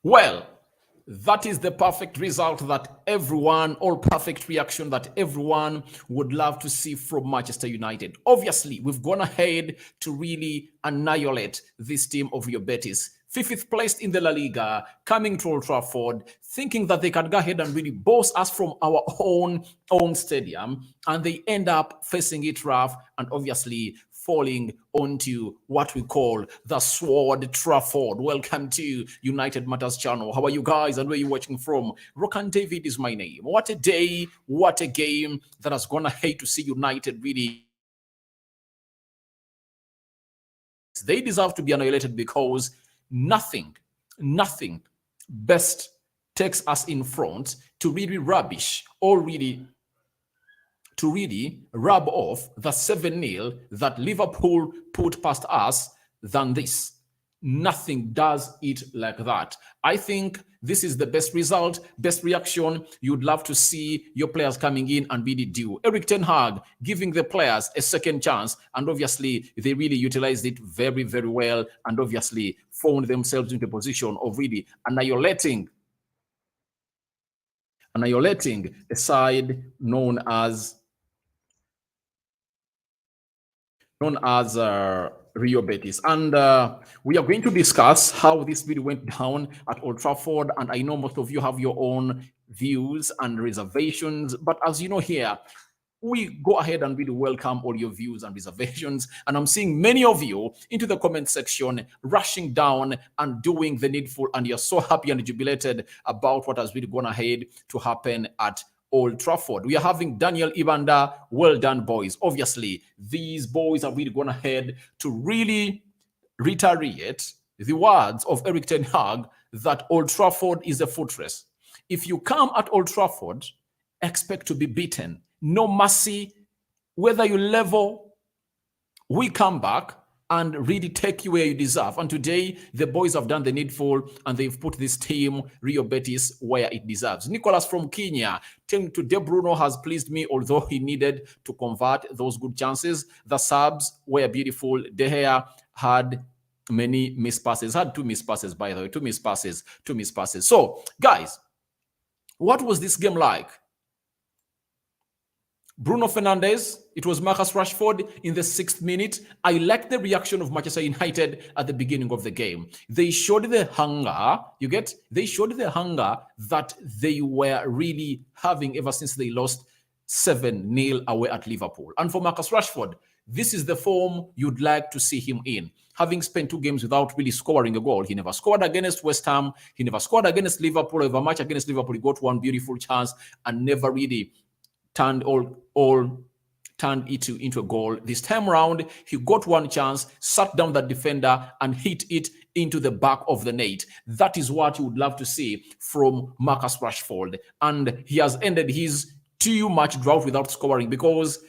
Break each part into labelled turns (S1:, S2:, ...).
S1: Well, that is the perfect result that everyone, or perfect reaction that everyone would love to see from Manchester United. Obviously, we've gone ahead to really annihilate this team of Real Betis. Fifth placed in the La Liga, coming to Old Trafford, thinking that they can go ahead and really boss us from our own stadium, and they end up facing it rough and obviously falling onto what we call the Sword Trafford. Welcome to United Matters channel. How are you guys and where are you watching from? Rokan David is my name. What a day, what a game that has gone ahead to see United really. They deserve to be annihilated because nothing best takes us in front to really rubbish or really to really rub off the 7-0 that Liverpool put past us than this. Nothing does it like that. I think this is the best result, best reaction. You'd love to see your players coming in and really do. Erik ten Hag giving the players a second chance, and obviously they really utilized it very, very well, and obviously found themselves into a position of really annihilating a side known as Rio Betis. And we are going to discuss how this video went down at Old Trafford. And I know most of you have your own views and reservations. But as you know here, we go ahead and really welcome all your views and reservations. And I'm seeing many of you into the comment section rushing down and doing the needful. And you're so happy and jubilated about what has really gone ahead to happen at Old Trafford. We are having Daniel Ibanda. Well done, boys. Obviously, these boys have really gone ahead to really reiterate the words of Erik ten Hag that Old Trafford is a fortress. If you come at Old Trafford, expect to be beaten. No mercy. Whether you level, we come back and really take you where you deserve. And today, the boys have done the needful and they've put this team, Rio Betis, where it deserves. Nicholas from Kenya, telling today Bruno has pleased me, although he needed to convert those good chances. The subs were beautiful. De Gea had many missed passes. Had two missed passes, by the way. Two missed passes. So, guys, what was this game like? Bruno Fernandes, it was Marcus Rashford in the 6th minute. I like the reaction of Manchester United at the beginning of the game. They showed the hunger, they showed the hunger that they were really having ever since they lost 7-0 away at Liverpool. And for Marcus Rashford, this is the form you'd like to see him in. Having spent 2 games without really scoring a goal. He never scored against West Ham. He never scored against Liverpool. Over a match against Liverpool, he got one beautiful chance and never really turned it into a goal. This time around, he got one chance, sat down the defender, and hit it into the back of the net. That is what you would love to see from Marcus Rashford. And he has ended his 2-match drought without scoring, because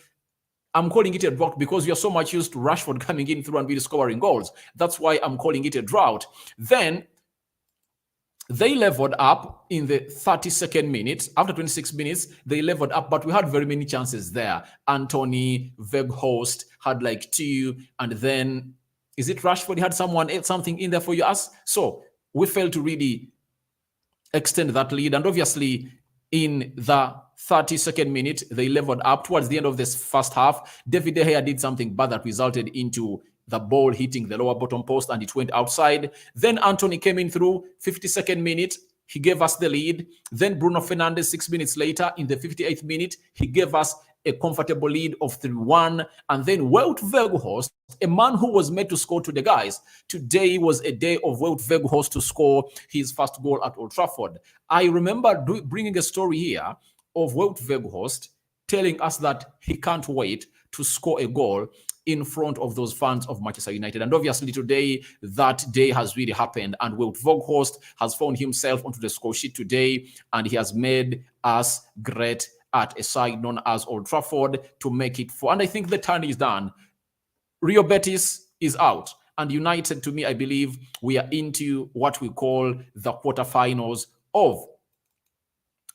S1: I'm calling it a drought because we are so much used to Rashford coming in through and really scoring goals. That's why I'm calling it a drought. Then they leveled up in the 32nd minute. After 26 minutes, they leveled up, but we had very many chances there. Antony, Weghorst had like 2, and then, is it Rashford? He had something in there for us. So we failed to really extend that lead. And obviously, in the 32nd minute, they leveled up. Towards the end of this first half, David De Gea did something bad that resulted into the ball hitting the lower bottom post and it went outside. Then Antony came in through 52nd minute. He gave us the lead. Then Bruno Fernandes, 6 minutes later, in the 58th minute, he gave us a comfortable lead of 3-1. And then Wout Weghorst, a man who was made to score today, guys. Today was a day of Wout Weghorst to score his first goal at Old Trafford. I remember bringing a story here of Wout Weghorst telling us that he can't wait to score a goal in front of those fans of Manchester United. And obviously today, that day has really happened. And Wout Weghorst has found himself onto the score sheet today, and he has made us great at a side known as Old Trafford to make it for. And I think the turn is done. Rio Betis is out. And United, to me, I believe we are into what we call the quarterfinals of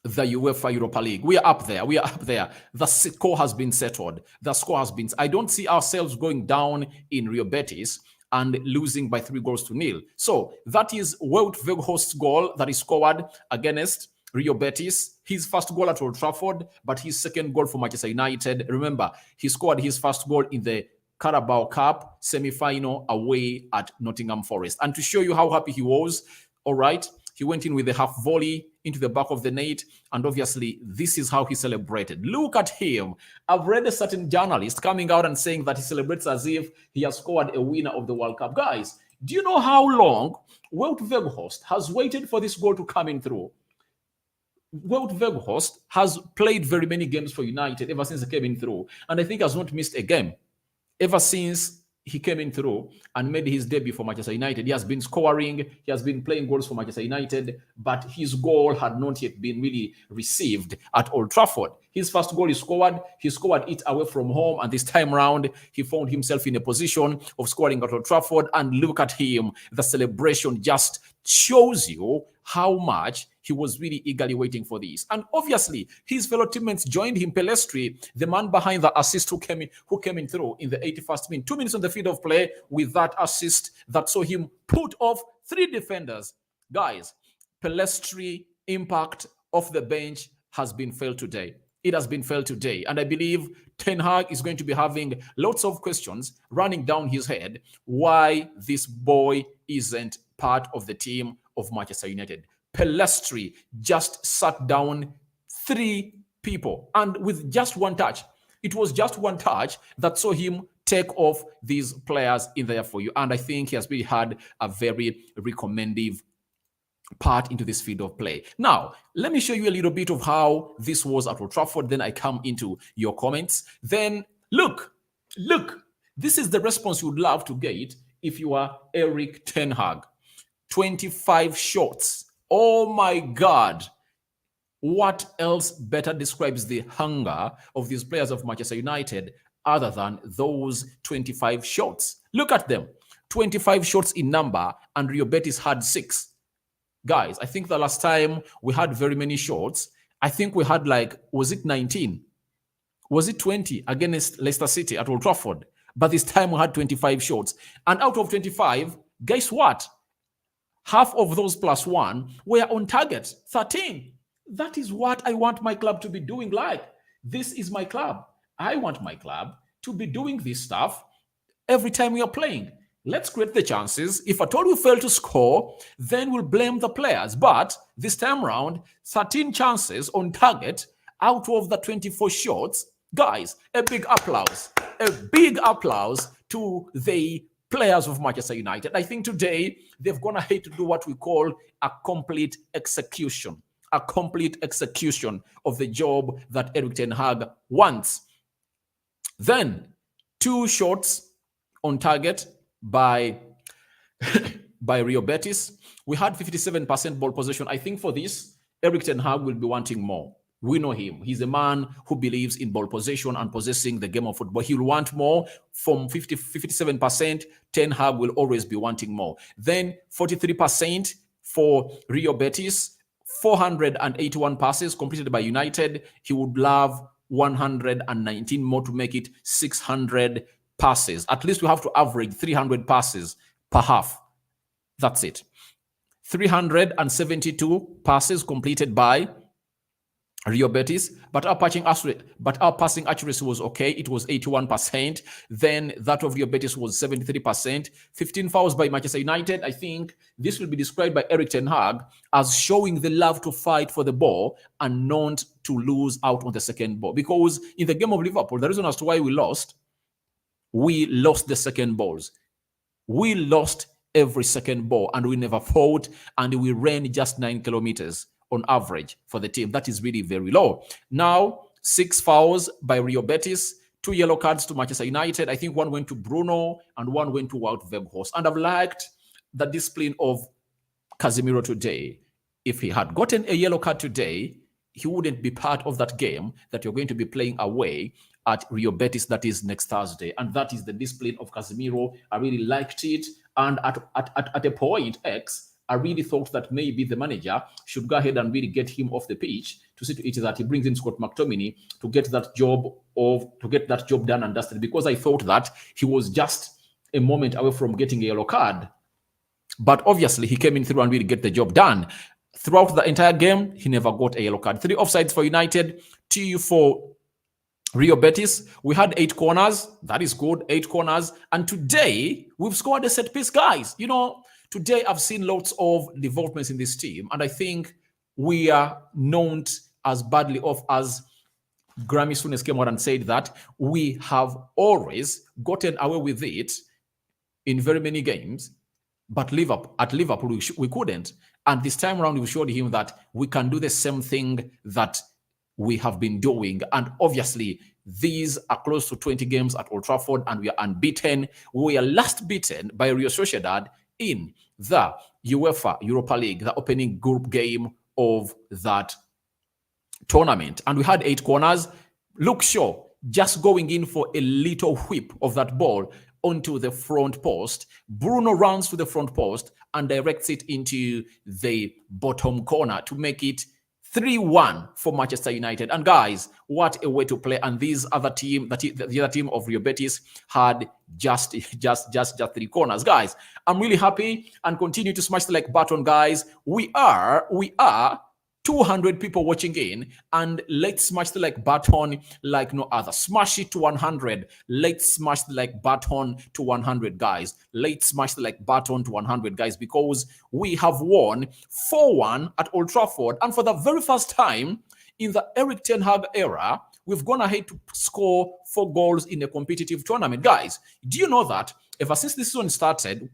S1: the UEFA Europa League. We are up there. The score has been settled. I don't see ourselves going down in Rio Betis. and losing by 3-0. So that is Wout Weghorst's goal that he scored against Rio Betis, his first goal at Old Trafford, but his second goal for Manchester United. Remember, he scored his first goal in the Carabao Cup semi-final away at Nottingham Forest. And to show you how happy he was, all right, he went in with a half volley into the back of the net, and obviously this is how he celebrated. Look at him. I've read a certain journalist coming out and saying that he celebrates as if he has scored a winner of the World Cup. Guys, do you know how long Wout Weghorst has waited for this goal to come in through? Wout Weghorst has played very many games for United ever since he came in through, and I think has not missed a game ever since he came in through and made his debut for Manchester United. He has been scoring, he has been playing goals for Manchester United, but his goal had not yet been really received at Old Trafford. His first goal he scored it away from home, and this time around, he found himself in a position of scoring at Old Trafford, and look at him. The celebration just shows you how much he was really eagerly waiting for this. And obviously, his fellow teammates joined him. Pellistri, the man behind the assist who came in through in the 81st minute, 2 minutes on the field of play with that assist that saw him put off 3 defenders. Guys, Pellistri impact off the bench has been felt today. It has been felt today. And I believe Ten Hag is going to be having lots of questions running down his head why this boy isn't part of the team of Manchester United. Pellistri just sat down 3 people, and with just one touch, it was just one touch that saw him take off these players in there for you. And I think he has really had a very recommended part into this field of play. Now, let me show you a little bit of how this was at Old Trafford. Then I come into your comments. Then look, this is the response you would love to get if you are Erik ten Hag. 25 shots. Oh my God. What else better describes the hunger of these players of Manchester United other than those 25 shots? Look at them. 25 shots in number, and Rio Betis had 6. Guys, I think the last time we had very many shots, I think we had was it 19? Was it 20 against Leicester City at Old Trafford? But this time we had 25 shots. And out of 25, guess what? Half of those plus 1 were on target, 13. That is what I want my club to be doing. This is my club. I want my club to be doing this stuff every time we are playing. Let's create the chances. If at all we fail to score, then we'll blame the players. But this time around, 13 chances on target out of the 24 shots. Guys, a big applause. A big applause to the players of Manchester United. I think today they've gone ahead to do what we call a complete execution. A complete execution of the job that Erik ten Hag wants. Then 2 shots on target by Rio Betis. We had 57% ball possession. I think for this, Erik ten Hag will be wanting more. We know him. He's a man who believes in ball possession and possessing the game of football. He'll want more. From 57%, Ten Hag will always be wanting more. Then 43% for Rio Betis, 481 passes completed by United. He would love 119 more to make it 600 passes. At least we have to average 300 passes per half. That's it. 372 passes completed by Rio Betis, but our passing accuracy was okay. It was 81%. Then that of Rio Betis was 73%. 15 fouls by Manchester United. I think this will be described by Erik ten Hag as showing the love to fight for the ball and not to lose out on the second ball. Because in the game of Liverpool, the reason as to why we lost the second balls. We lost every second ball, and we never fought, and we ran just 9 kilometers on average for the team. That is really very low. Now, 6 fouls by Rio Betis, 2 yellow cards to Manchester United. I think 1 went to Bruno and 1 went to Wout Weghorst. And I've liked the discipline of Casemiro today. If he had gotten a yellow card today, he wouldn't be part of that game that you're going to be playing away at Rio Betis, that is next Thursday. And that is the discipline of Casemiro. I really liked it. And at a point, I really thought that maybe the manager should go ahead and really get him off the pitch to see to it that he brings in Scott McTominay to get that job done and dusted, because I thought that he was just a moment away from getting a yellow card. But obviously, he came in through and really get the job done. Throughout the entire game, he never got a yellow card. 3 offsides for United, 2 for Rio Betis. We had 8 corners. That is good, 8 corners. And today, we've scored a set piece, guys. You know, today I've seen lots of developments in this team. And I think we are known as badly off as Grammy Souness came out and said that we have always gotten away with it in very many games, but at Liverpool we couldn't. And this time around, we showed him that we can do the same thing that we have been doing. And obviously, these are close to 20 games at Old Trafford, and we are unbeaten. We were last beaten by Real Sociedad in the UEFA Europa League, the opening group game of that tournament. And we had 8 corners. Luke Shaw just going in for a little whip of that ball onto the front post. Bruno runs to the front post and directs it into the bottom corner to make it 3-1 for Manchester United. And guys, what a way to play. And these other team, the other team of Rio Betis had just 3 corners. Guys, I'm really happy, and continue to smash the like button, guys. We are 200 people watching in, and let's smash the like button like no other. Smash it to 100. Let's smash the like button to 100, guys. Let's smash the like button to 100, guys, because we have won 4-1 at Old Trafford. And for the very first time in the Erik ten Hag era, we've gone ahead to score 4 goals in a competitive tournament. Guys, do you know that ever since this season started,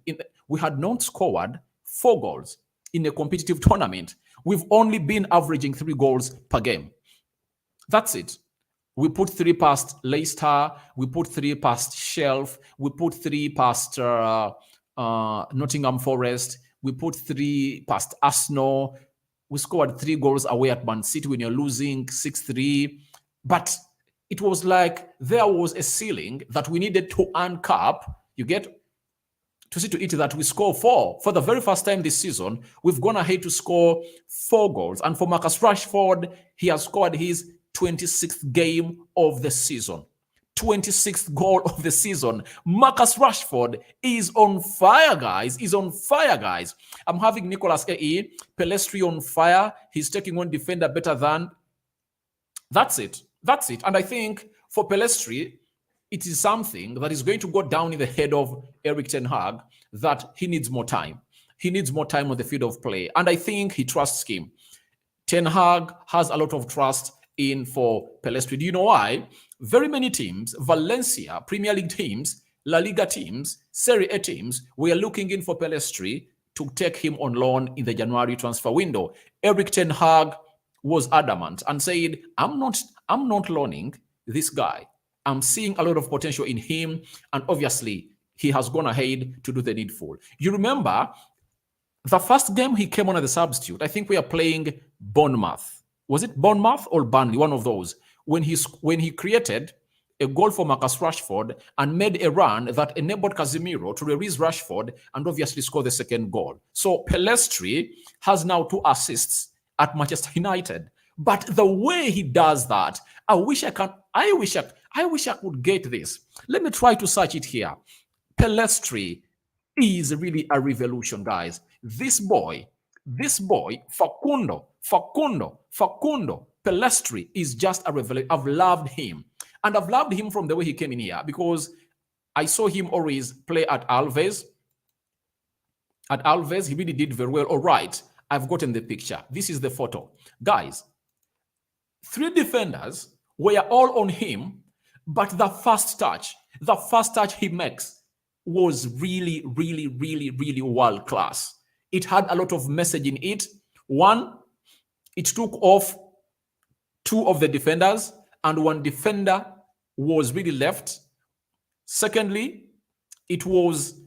S1: we had not scored 4 goals in a competitive tournament? We've only been averaging 3 goals per game. That's it. We put 3 past Leicester. We put 3 past Shelf. We put 3 past Nottingham Forest. We put 3 past Arsenal. We scored 3 goals away at Man City when you're losing 6-3. But it was like there was a ceiling that we needed to uncap. You get to see to it that we score 4. For the very first time this season, we've gone ahead to score 4 goals. And for Marcus Rashford, he has scored his 26th game of the season. 26th goal of the season. Marcus Rashford is on fire, guys. He's on fire, guys. I'm having Nicolas Pellistri on fire. He's taking on defender better than. That's it. That's it. And I think for Pellistri, it is something that is going to go down in the head of Erik ten Hag, that he needs more time. He needs more time on the field of play. And I think he trusts him. Ten Hag has a lot of trust in for Pellistri. Do you know why? Very many teams, Valencia, Premier League teams, La Liga teams, Serie A teams, were looking in for Pellistri to take him on loan in the January transfer window. Erik ten Hag was adamant and said, I'm not loaning this guy. I'm seeing a lot of potential in him, and obviously he has gone ahead to do the needful. You remember the first game he came on as a substitute. I think we are playing Bournemouth. Was it Bournemouth or Burnley? One of those. When he created a goal for Marcus Rashford and made a run that enabled Casemiro to release Rashford and obviously score the second goal. So Pellistri has now 2 assists at Manchester United. But the way he does that, I wish I could get this. Let me try to search it here. Pellistri is really a revolution, guys. This boy, Facundo Pellistri is just a revelation. I've loved him. And I've loved him from the way he came in here, because I saw him always play at Alves. At Alves, he really did very well. All right, I've gotten the picture. This is the photo. Guys, 3 defenders were all on him, but the first touch he makes was really, really, really, really world class. It had a lot of message in it. One, it took off 2 of the defenders, and 1 defender was really left. Secondly, it was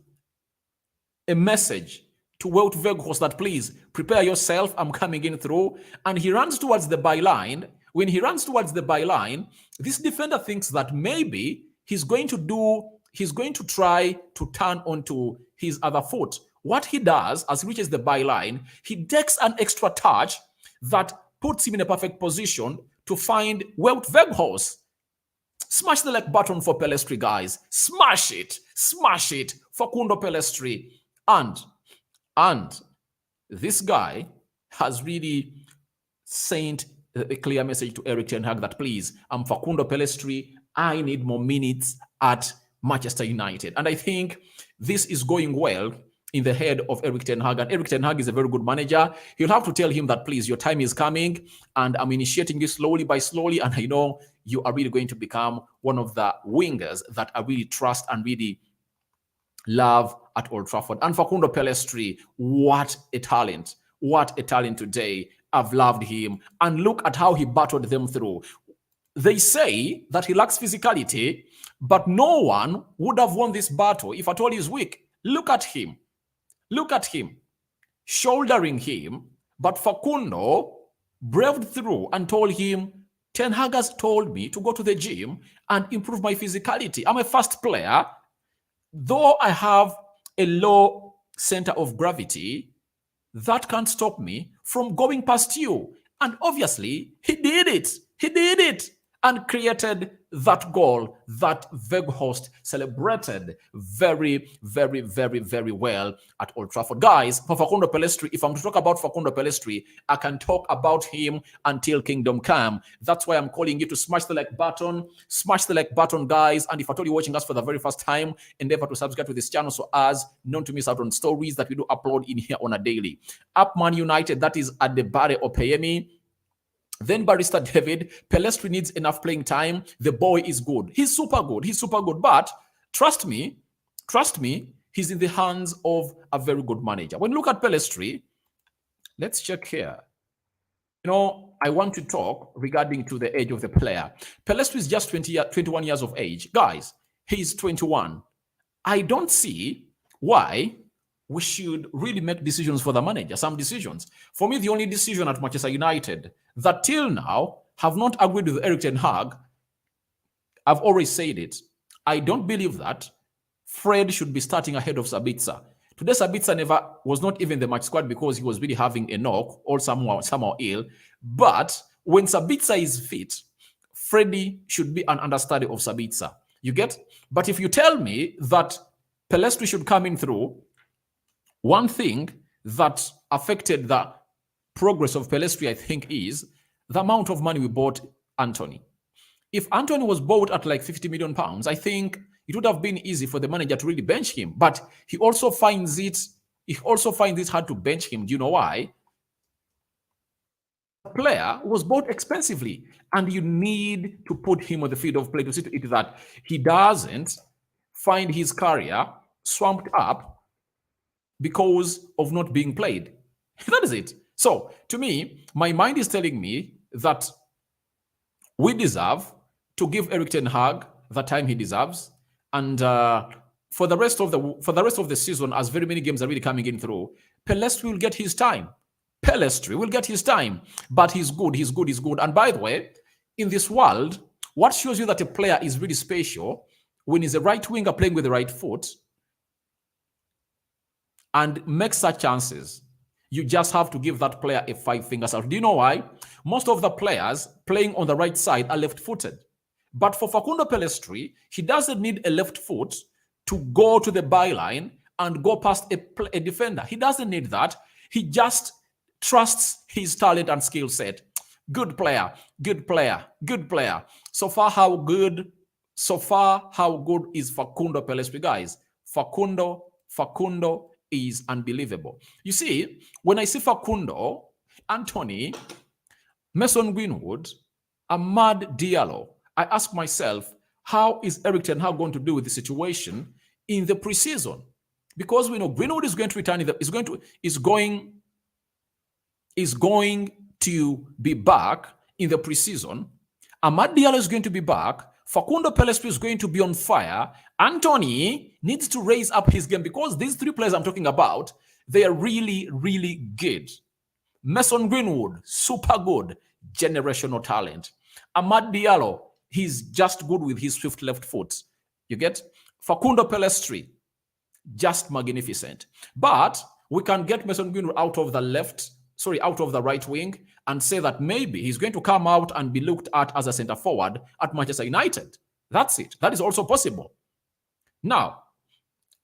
S1: a message to Wout Weghorst that, please prepare yourself, I'm coming in through. And he runs towards the byline. When he runs towards the byline, this defender thinks that maybe he's going to try to turn onto his other foot. What he does as he reaches the byline, he takes an extra touch that puts him in a perfect position to find Wout Weghorst. Smash the like button for Pellistri, guys. Smash it. Smash it. Facundo Pellistri. And this guy has really sent a clear message to Erik ten Hag that, please, I'm Facundo Pellistri. I need more minutes at Manchester United. And I think this is going well in the head of Erik ten Hag. And Erik ten Hag is a very good manager. He'll have to tell him that, please, your time is coming and I'm initiating this slowly by slowly. And I know you are really going to become one of the wingers that I really trust and really love at Old Trafford. And Facundo Pellistri, what a talent. What a talent today. I've loved him. And look at how he battled them through. They say that he lacks physicality, but no one would have won this battle if at all he's weak. Look at him. Look at him. Shouldering him, but Facundo braved through and told him, Ten Hag has told me to go to the gym and improve my physicality. I'm a fast player. Though I have a low center of gravity, that can't stop me from going past you. And obviously, he did it. He did it and created that goal that Weghorst celebrated very, very, very, very well at Old Trafford. Guys, for Facundo Pellistri, if I'm to talk about Facundo Pellistri, I can talk about him until kingdom come. That's why I'm calling you to smash the like button. Smash the like button, guys. And if at all you're watching us for the very first time, endeavor to subscribe to this channel so as not to miss out on stories that we do upload in here on a daily. Up Man United, that is Adebare Opeyemi. Then Barrister David, Pellistri needs enough playing time. The boy is good. He's super good. He's super good. But trust me, he's in the hands of a very good manager. When you look at Pellistri, let's check here. You know, I want to talk regarding to the age of the player. Pellistri is just 21 years of age. Guys, he's 21. I don't see why we should really make decisions for the manager, some decisions. For me, the only decision at Manchester United that till now have not agreed with Erik ten Hag, I've always said it. I don't believe that Fred should be starting ahead of Sabitzer. Today, Sabitzer was not even the match squad because he was really having a knock or somehow ill. But when Sabitzer is fit, Freddie should be an understudy of Sabitzer. You get? But if you tell me that Pellistri should come in through, one thing that affected the progress of Pellistri, I think, is the amount of money we bought Antony. If Antony was bought at like 50 million pounds, I think it would have been easy for the manager to really bench him. But he also finds it hard to bench him. Do you know why? The player was bought expensively, and you need to put him on the field of play to see to it that he doesn't find his career swamped up because of not being played. That is it. So, to me, my mind is telling me that we deserve to give Erik ten Hag the time he deserves, and for the rest of the season, as very many games are really coming in through, Pellistri will get his time. Pellistri will get his time, but he's good. He's good. He's good. And by the way, in this world, what shows you that a player is really special when he's a right winger playing with the right foot and makes such chances, you just have to give that player a 5-finger salute. Do you know why? Most of the players playing on the right side are left-footed. But for Facundo Pellistri, he doesn't need a left foot to go to the byline and go past a defender. He doesn't need that. He just trusts his talent and skill set. Good player, good player, good player. So far, how good is Facundo Pellistri, guys? Facundo is unbelievable. You see, when I see Facundo, Antony, Mason Greenwood, Amad Diallo, I ask myself, how is Erik ten Hag going to deal with the situation in the preseason? Because we know Greenwood is going to return. Is going to be back in the preseason. Amad Diallo is going to be back. Facundo Pellistri is going to be on fire. Antony needs to raise up his game because these three players I'm talking about, they are really, really good. Mason Greenwood, super good, generational talent. Amad Diallo, he's just good with his swift left foot. You get? Facundo Pellistri, just magnificent. But we can get Mason Greenwood out of the right wing and say that maybe he's going to come out and be looked at as a center forward at Manchester United. That's it. That is also possible. Now,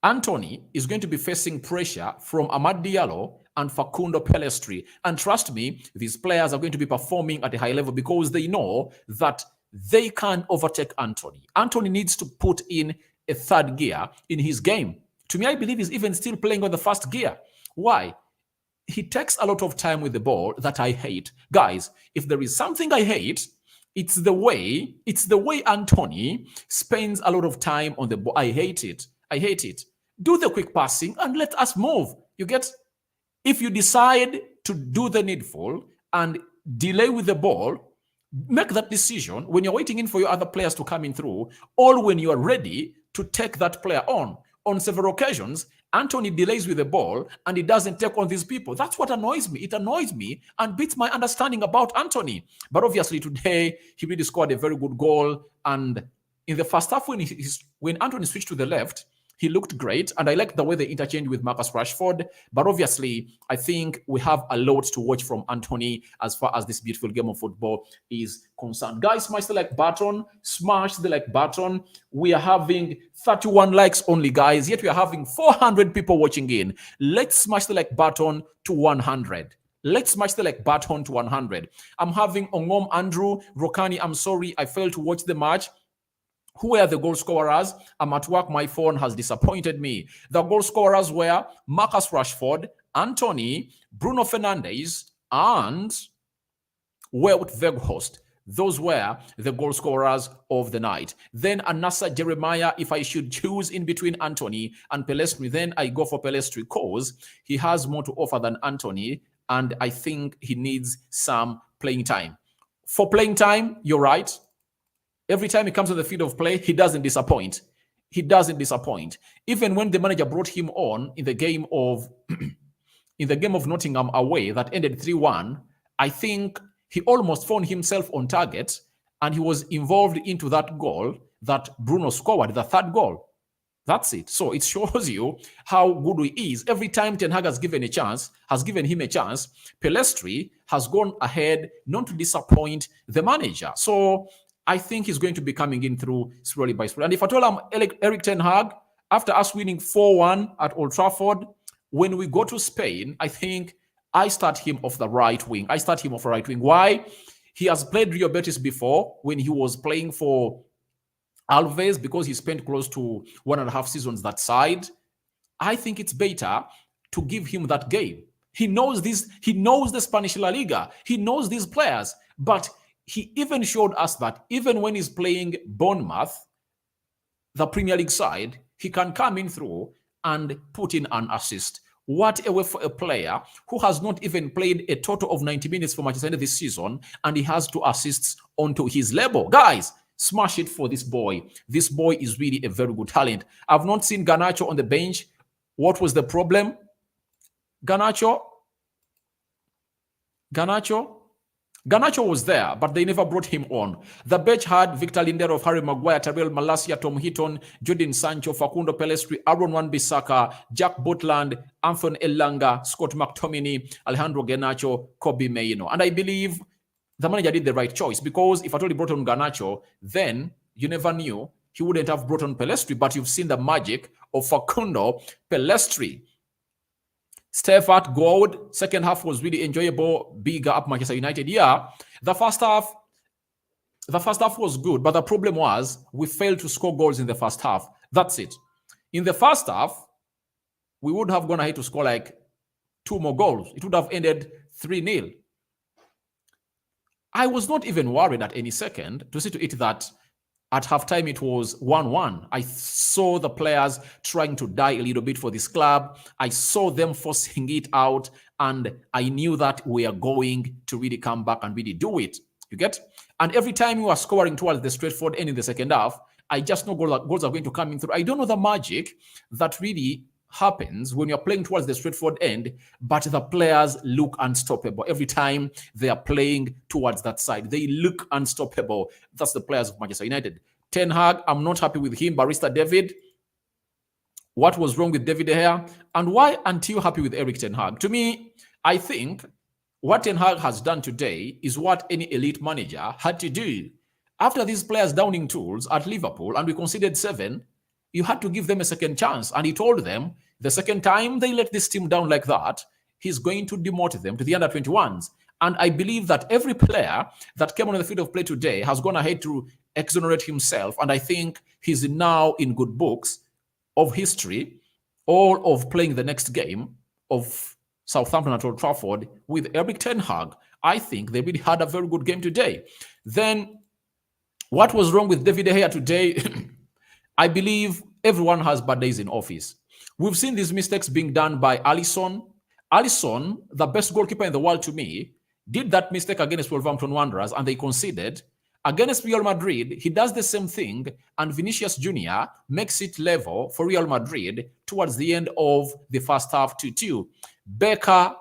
S1: Antony is going to be facing pressure from Amad Diallo and Facundo Pellistri. And trust me, these players are going to be performing at a high level because they know that they can't overtake Antony. Antony needs to put in a third gear in his game. To me, I believe he's even still playing on the first gear. Why? He takes a lot of time with the ball that I hate. Guys, if there is something I hate, it's the way Antony spends a lot of time on the ball. I hate it. I hate it. Do the quick passing and let us move. You get? If you decide to do the needful and delay with the ball, make that decision when you're waiting in for your other players to come in through, or when you are ready to take that player on. On several occasions, Antony delays with the ball and he doesn't take on these people. That's what annoys me. It annoys me and beats my understanding about Antony. But obviously today, he really scored a very good goal. And in the first half, when Antony switched to the left, he looked great, and I like the way they interchanged with Marcus Rashford. But obviously, I think we have a lot to watch from Antony as far as this beautiful game of football is concerned. Guys, smash the like button. Smash the like button. We are having 31 likes only, guys, yet we are having 400 people watching in. Let's smash the like button to 100. Let's smash the like button to 100. I'm having Ongom Andrew, Rokani, I'm sorry, I failed to watch the match. Who were the goal scorers? I'm at work. My phone has disappointed me. The goal scorers were Marcus Rashford, Antony, Bruno Fernandes, and Wout Weghorst. Those were the goal scorers of the night. Then Anasa Jeremiah, if I should choose in between Antony and Pellistri, then I go for Pellistri because he has more to offer than Antony, and I think he needs some playing time. For playing time, you're right. Every time he comes on the field of play, he doesn't disappoint. He doesn't disappoint. Even when the manager brought him on in the game of Nottingham away that ended 3-1, I think he almost found himself on target and he was involved into that goal that Bruno scored, the third goal. That's it. So it shows you how good he is. Every time Ten Hag has given him a chance, Pellistri has gone ahead not to disappoint the manager. So I think he's going to be coming in through slowly by slowly. And if I told him Eric Ten Hag, after us winning 4-1 at Old Trafford, when we go to Spain, I think I start him off the right wing. Why? He has played Rio Betis before when he was playing for Alves because he spent close to 1.5 seasons that side. I think it's better to give him that game. He knows this. He knows the Spanish La Liga. He knows these players. But he even showed us that even when he's playing Bournemouth, the Premier League side, he can come in through and put in an assist. What a way for a player who has not even played a total of 90 minutes for Manchester United this season, and he has 2 assists onto his label. Guys, smash it for this boy. This boy is really a very good talent. I've not seen Garnacho on the bench. What was the problem? Garnacho was there, but they never brought him on. The bench had Victor Lindelof, Harry Maguire, Tyrell Malacia, Tom Heaton, Jadon Sancho, Facundo Pellistri, Aaron Wan-Bissaka, Jack Butland, Anthony Elanga, Scott McTominay, Alejandro Garnacho, Kobbie Mainoo. And I believe the manager did the right choice, because if I told he brought on Garnacho, then you never knew he wouldn't have brought on Pellistri, but you've seen the magic of Facundo Pellistri. Stefan Gold, second half was really enjoyable. Bigger up Manchester United. Yeah, the first half was good, but the problem was we failed to score goals in the first half. That's it. In the first half, we would have gone ahead to score like 2 more goals. It would have ended 3-0. I was not even worried at any second to see to it that at halftime, it was 1-1. I saw the players trying to die a little bit for this club. I saw them forcing it out, and I knew that we are going to really come back and really do it. You get? And every time you are scoring towards the straightforward end in the second half, I just know goals are going to come in through. I don't know the magic that really happens when you're playing towards the straightforward end, but the players look unstoppable. Every time they are playing towards that side, they look unstoppable. That's the players of Manchester United. Ten Hag, I'm not happy with him. Barista David, what was wrong with David De Gea? And why aren't you happy with Eric Ten Hag? To me, I think what Ten Hag has done today is what any elite manager had to do. After these players downing tools at Liverpool and we conceded 7, you had to give them a second chance. And he told them the second time they let this team down like that, he's going to demote them to the under 21s. And I believe that every player that came on the field of play today has gone ahead to exonerate himself. And I think he's now in good books of history, all of playing the next game of Southampton at Old Trafford with Erik ten Hag. I think they really had a very good game today. Then what was wrong with David De Gea today? I believe everyone has bad days in office. We've seen these mistakes being done by Alisson. Alisson, the best goalkeeper in the world to me, did that mistake against Wolverhampton Wanderers and they conceded. Against Real Madrid, he does the same thing, and Vinicius Jr. makes it level for Real Madrid towards the end of the first half 2-2. Becker,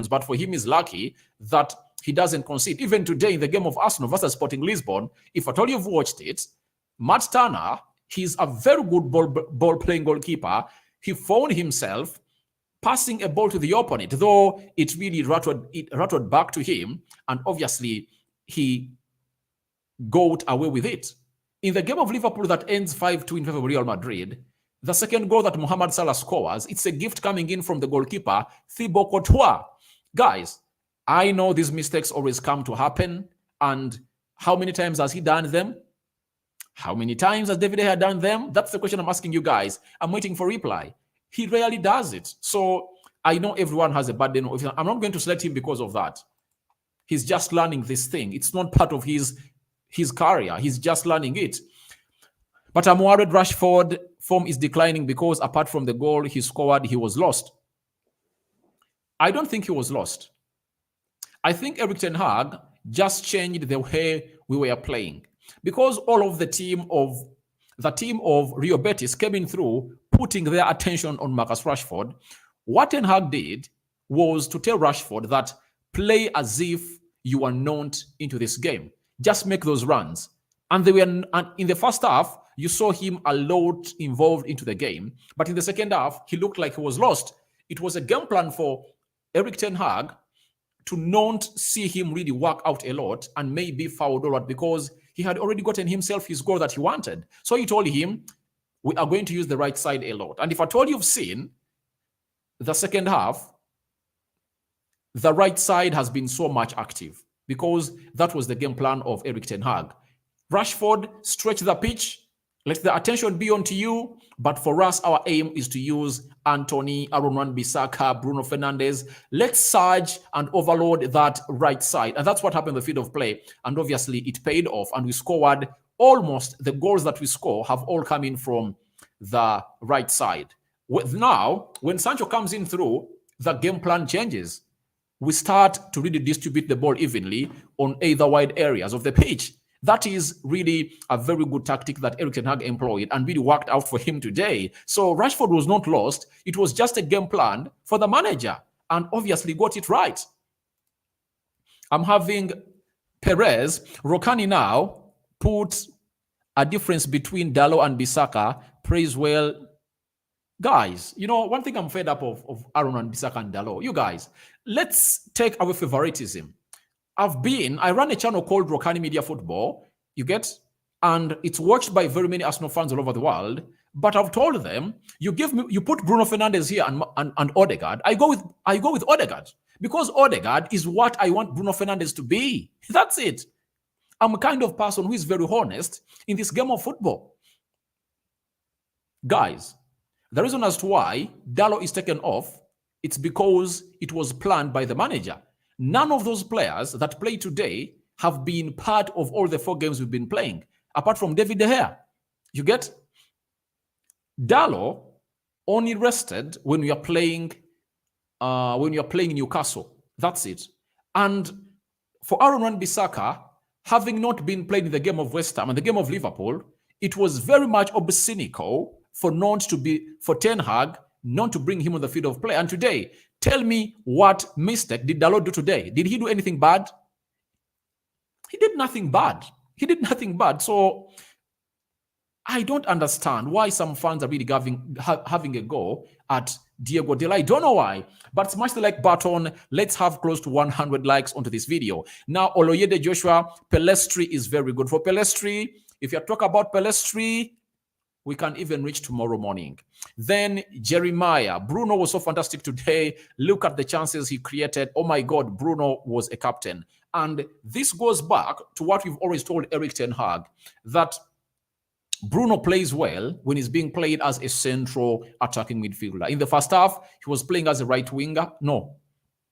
S1: but for him, is lucky that he doesn't concede. Even today in the game of Arsenal versus Sporting Lisbon, if at all you've watched it, Matt Turner, he's a very good ball-playing goalkeeper. He found himself passing a ball to the opponent, though it really rattled back to him, and obviously he got away with it. In the game of Liverpool that ends 5-2 in favor of Real Madrid, the second goal that Mohamed Salah scores, it's a gift coming in from the goalkeeper, Thibaut Courtois. Guys, I know these mistakes always come to happen, and how many times has he done them? How many times has David De Gea done them? That's the question I'm asking you guys. I'm waiting for reply. He rarely does it. So I know everyone has a bad day. I'm not going to select him because of that. He's just learning this thing. It's not part of his career. He's just learning it. But I'm worried Rashford form is declining because apart from the goal he scored, he was lost. I don't think he was lost. I think Erik ten Hag just changed the way we were playing. Because all of the team of Rio Betis came in through putting their attention on Marcus Rashford. What Ten Hag did was to tell Rashford that play as if you are not into this game. Just make those runs. And in the first half, you saw him a lot involved into the game. But in the second half, he looked like he was lost. It was a game plan for Erik ten Hag to not see him really work out a lot and maybe foul a lot because he had already gotten himself his goal that he wanted. So he told him, we are going to use the right side a lot. And if at all you've seen the second half, the right side has been so much active because that was the game plan of Erik ten Hag. Rashford, stretch the pitch, let the attention be onto you. But for us, our aim is to use Antony, Aaron Wan-Bissaka, Bruno Fernandes. Let's surge and overload that right side. And that's what happened in the field of play. And obviously, it paid off. And we scored almost the goals that we score have all come in from the right side. Now, when Sancho comes in through, the game plan changes. We start to really distribute the ball evenly on either wide areas of the pitch. That is really a very good tactic that Erik ten Hag employed and really worked out for him today. So Rashford was not lost. It was just a game plan for the manager and obviously got it right. I'm having Perez. Rokani now put a difference between Dalot and Bissaka. Praise well. Guys, you know, one thing I'm fed up of Aaron and Bissaka and Dalot. You guys, let's take away favoritism. I run a channel called Rokani Media Football, you get, and it's watched by very many Arsenal fans all over the world. But I've told them, you put Bruno Fernandes here and Odegaard. I go with Odegaard because Odegaard is what I want Bruno Fernandes to be. That's it. I'm a kind of person who is very honest in this game of football. Guys, the reason as to why Dalot is taken off, it's because it was planned by the manager. None of those players that play today have been part of all the 4 games we've been playing, apart from David De Gea. You get? Dalot only rested when we are playing Newcastle. That's it. And for Aaron Wan-Bissaka, having not been played in the game of West Ham and the game of Liverpool, it was very much obscenical for Ten Hag not to bring him on the field of play. And today, tell me what mistake did Dalot do today? Did he do anything bad? He did nothing bad. So I don't understand why some fans are really having a go at Diego Della. I don't know why, but smash the like button. Let's have close to 100 likes onto this video. Now, Oloyede Joshua, Pellistri is very good. For Pellistri, If you talk about Pellistri, we can even reach tomorrow morning. Then Jeremiah. Bruno was so fantastic today. Look at the chances he created. Oh my God, Bruno was a captain. And this goes back to what we've always told Erik ten Hag, that Bruno plays well when he's being played as a central attacking midfielder. In the first half, he was playing as a right winger. No,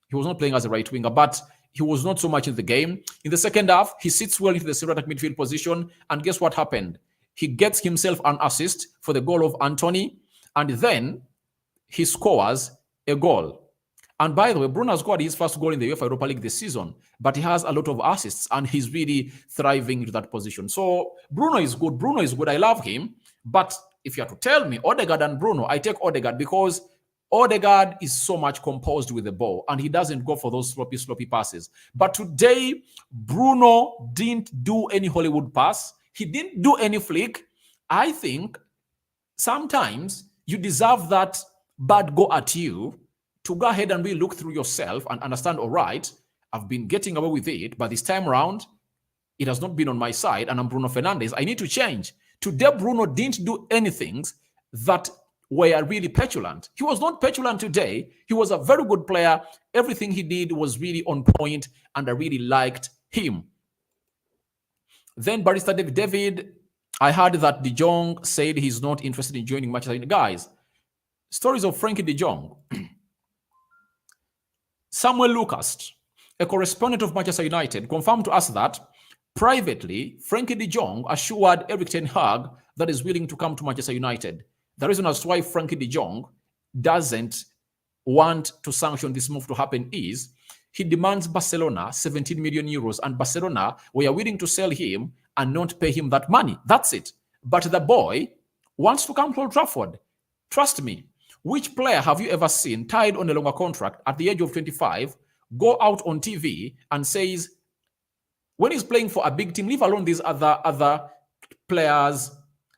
S1: he was not playing as a right winger, but he was not so much in the game. In the second half, he sits well into the central attack midfield position. And guess what happened? He gets himself an assist for the goal of Antony, and then he scores a goal. And by the way, Bruno has scored his first goal in the UEFA Europa League this season, but he has a lot of assists, and he's really thriving into that position. So Bruno is good. Bruno is good. I love him. But if you have to tell me, Odegaard and Bruno, I take Odegaard because Odegaard is so much composed with the ball, and he doesn't go for those sloppy passes. But today, Bruno didn't do any Hollywood pass. He didn't do any flick. I think sometimes you deserve that bad go at you to go ahead and really look through yourself and understand, all right, I've been getting away with it, but this time around, it has not been on my side, and I'm Bruno Fernandes. I need to change. Today, Bruno didn't do anything that were really petulant. He was not petulant today. He was a very good player. Everything he did was really on point, and I really liked him. Then Barrister David, I heard that De Jong said he's not interested in joining Manchester United. Guys, stories of Frankie De Jong. Samuel Lucas, a correspondent of Manchester United, confirmed to us that privately, Frankie De Jong assured Erik ten Hag that he's willing to come to Manchester United. The reason as to why Frankie De Jong doesn't want to sanction this move to happen is he demands Barcelona 17 million euros, and Barcelona were willing to sell him and not pay him that money. That's it. But the boy wants to come to Old Trafford. Trust me. Which player have you ever seen tied on a longer contract at the age of 25 go out on TV and says, when he's playing for a big team, leave alone these other players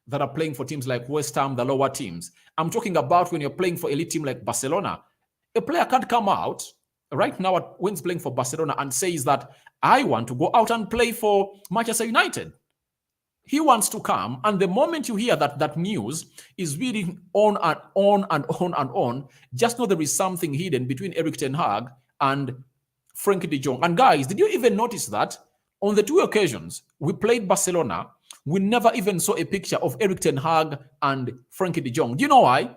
S1: that are playing for teams like West Ham, the lower teams. I'm talking about when you're playing for elite team like Barcelona. A player can't come out right now when he's playing for Barcelona and says that I want to go out and play for Manchester United. He wants to come, and the moment you hear that news is really on and on and on and on, just know there is something hidden between Erik ten Hag and Frankie De Jong. And guys, did you even notice that on the two occasions we played Barcelona, we never even saw a picture of Erik ten Hag and Frankie De Jong? Do you know why?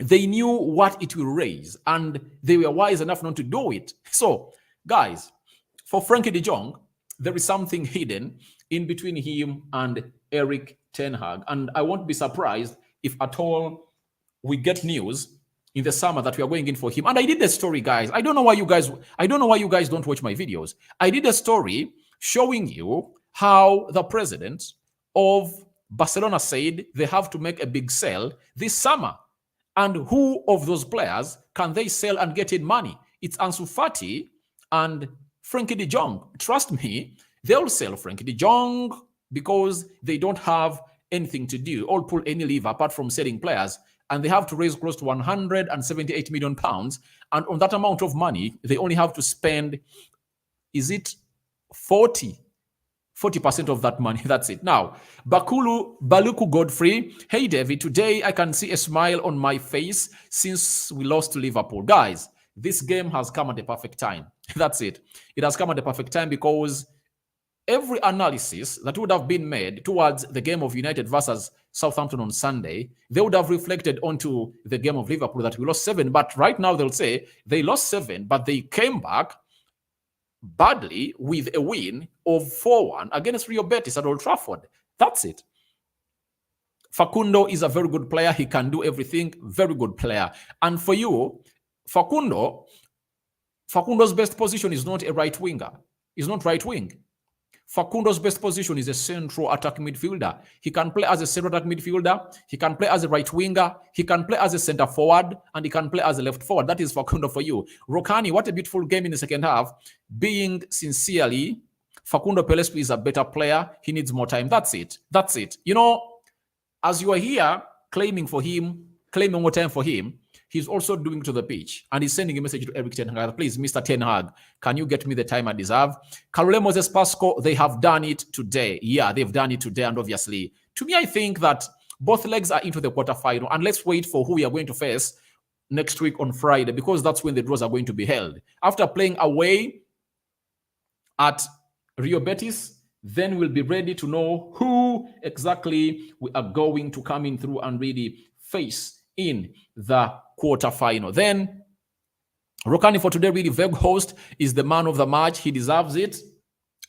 S1: They knew what it will raise, and they were wise enough not to do it. So, guys, for Frankie De Jong, there is something hidden in between him and Erik ten Hag. And I won't be surprised if at all we get news in the summer that we are going in for him. And I did a story, guys. I don't know why you guys don't watch my videos. I did a story showing you how the president of Barcelona said they have to make a big sale this summer. And who of those players can they sell and get in money? It's Ansu Fati and Frankie De Jong. Trust me, they'll sell Frankie De Jong because they don't have anything to do or pull any lever apart from selling players. And they have to raise close to 178 million pounds. And on that amount of money, they only have to spend, is it 40% of that money? That's it. Now, Baluku Godfrey. Hey, David, today I can see a smile on my face since we lost to Liverpool. Guys, this game has come at the perfect time. That's it. It has come at the perfect time because every analysis that would have been made towards the game of United versus Southampton on Sunday, they would have reflected onto the game of Liverpool that we lost 7. But right now they'll say they lost 7, but they came back badly with a win of 4-1 against Real Betis at Old Trafford. That's it. Facundo is a very good player. He can do everything. Very good player. And for you, Facundo's best position is not a right winger. He's not right wing. Facundo's best position is a central attacking midfielder. He can play as a central attacking midfielder. He can play as a right winger. He can play as a center forward. And he can play as a left forward. That is Facundo for you. Rokani, what a beautiful game in the second half. Being sincerely, Facundo Pellistri is a better player. He needs more time. That's it. That's it. You know, as you are here claiming more time for him, he's also doing to the pitch, and he's sending a message to Eric Ten Hag, please, Mr. Ten Hag, can you get me the time I deserve? Carole Moses Pasco, they have done it today. Yeah, they've done it today, and obviously, to me, I think that both legs are into the quarterfinal, and let's wait for who we are going to face next week on Friday, because that's when the draws are going to be held. After playing away at Rio Betis, then we'll be ready to know who exactly we are going to come in through and really face in the quarterfinal. Then, Rokani for today, really, Weghorst is the man of the match. He deserves it.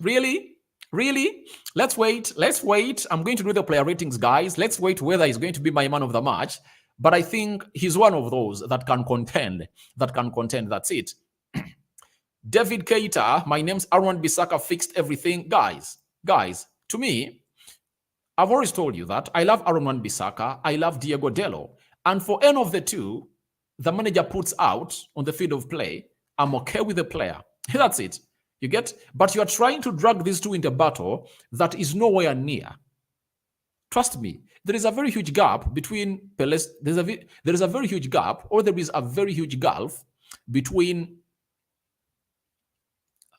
S1: Really? Really? Let's wait. Let's wait. I'm going to do the player ratings, guys. Let's wait whether he's going to be my man of the match. But I think he's one of those that can contend. That's it. David Keita, my name's Aaron Bissaka, fixed everything. Guys, to me, I've always told you that I love Aaron Bissaka, I love Diego Dello. And for any of the two, the manager puts out on the field of play, I'm okay with the player. That's it. You get? But you are trying to drag these two into battle that is nowhere near. Trust me, there is a very huge gap between there is a very huge gap, or there is a very huge gulf between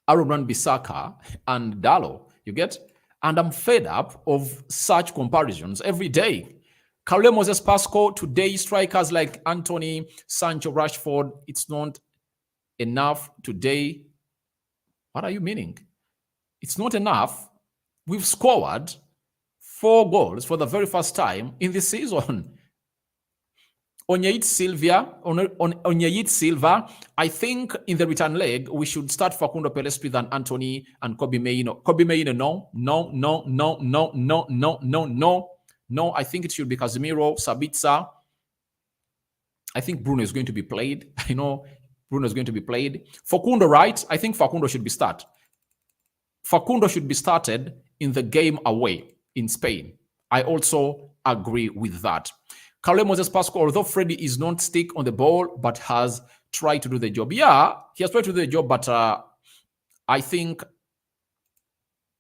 S1: Aaron Bissaka and Dallo. You get? And I'm fed up of such comparisons every day. Carole Moses Pasco, today strikers like Antony, Sancho, Rashford, it's not enough today. What are you meaning? It's not enough. We've scored 4 goals for the very first time in this season. Onyeit Silva, I think in the return leg, we should start Facundo Pellistri than Antony and Kobe Mainoo. Kobe Mainoo, no. I think it should be Casemiro, Sabitzer. I think Bruno is going to be played. I know Bruno is going to be played. Facundo, right? I think Facundo should be started. Facundo should be started in the game away in Spain. I also agree with that. Carole Moses Pasco, although Freddy is not stick on the ball, but has tried to do the job. Yeah, he has tried to do the job, but I think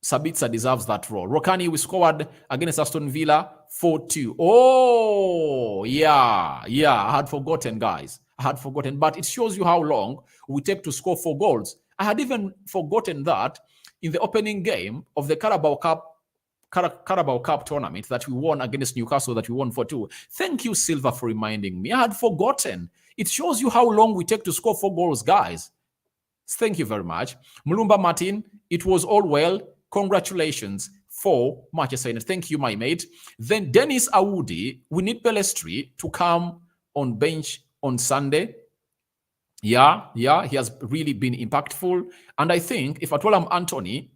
S1: Sabitzer deserves that role. Rokani, we scored against Aston Villa 4-2. Oh, yeah. I had forgotten, guys. But it shows you how long we take to score 4 goals. I had even forgotten that in the opening game of the Carabao Cup tournament that we won against Newcastle, that we won 4-2. Thank you, Silva, for reminding me. I had forgotten. It shows you how long we take to score 4 goals, guys. Thank you very much. Mulumba Martin, it was all well. Congratulations for Manchester United. Thank you, my mate. Then Dennis Aoudi, we need Pellistri to come on bench on Sunday. Yeah, he has really been impactful. And I think if at all I'm Antony,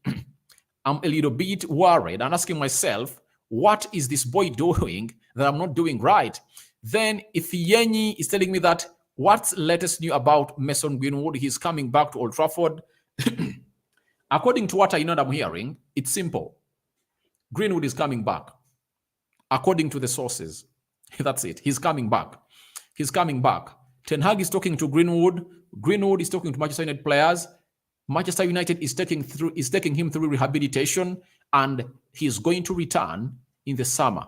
S1: I'm a little bit worried and asking myself, what is this boy doing that I'm not doing right? Then if Yenyi is telling me that what's latest new about Mason Greenwood, he's coming back to Old Trafford. According to what I know that I'm hearing, it's simple. Greenwood is coming back. According to the sources. That's it. He's coming back. Ten Hag is talking to Greenwood. Greenwood is talking to Manchester United players. Manchester United is taking him through rehabilitation, and he's going to return in the summer.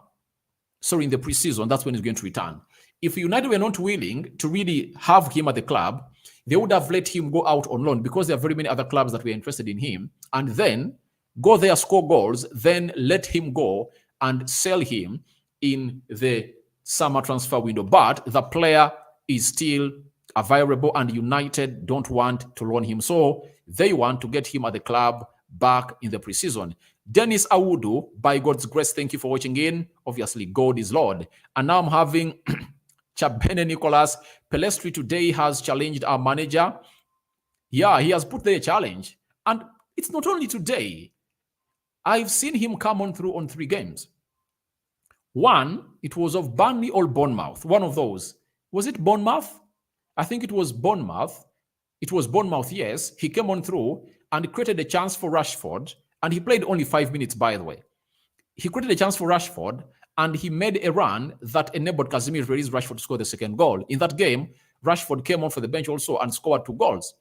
S1: Sorry, in the preseason, that's when he's going to return. If United were not willing to really have him at the club, they would have let him go out on loan, because there are very many other clubs that were interested in him, and then go there, score goals, then let him go and sell him in the summer transfer window. But the player is still available, and United don't want to loan him. So they want to get him at the club back in the preseason. Dennis Awudu, by God's grace, thank you for watching in. Obviously, God is Lord. And now I'm having Chabene Nicholas. Pellistri today has challenged our manager. Yeah, he has put there a challenge. And it's not only today. I've seen him come on through on 3 games. One, it was of Burnley or Bournemouth. One of those. Was it Bournemouth? I think it was Bournemouth. It was Bournemouth, yes. He came on through and created a chance for Rashford. And he played only 5 minutes, by the way. He created a chance for Rashford, and he made a run that enabled Casemiro to release Rashford to score the second goal. In that game, Rashford came on for the bench also and scored 2 goals.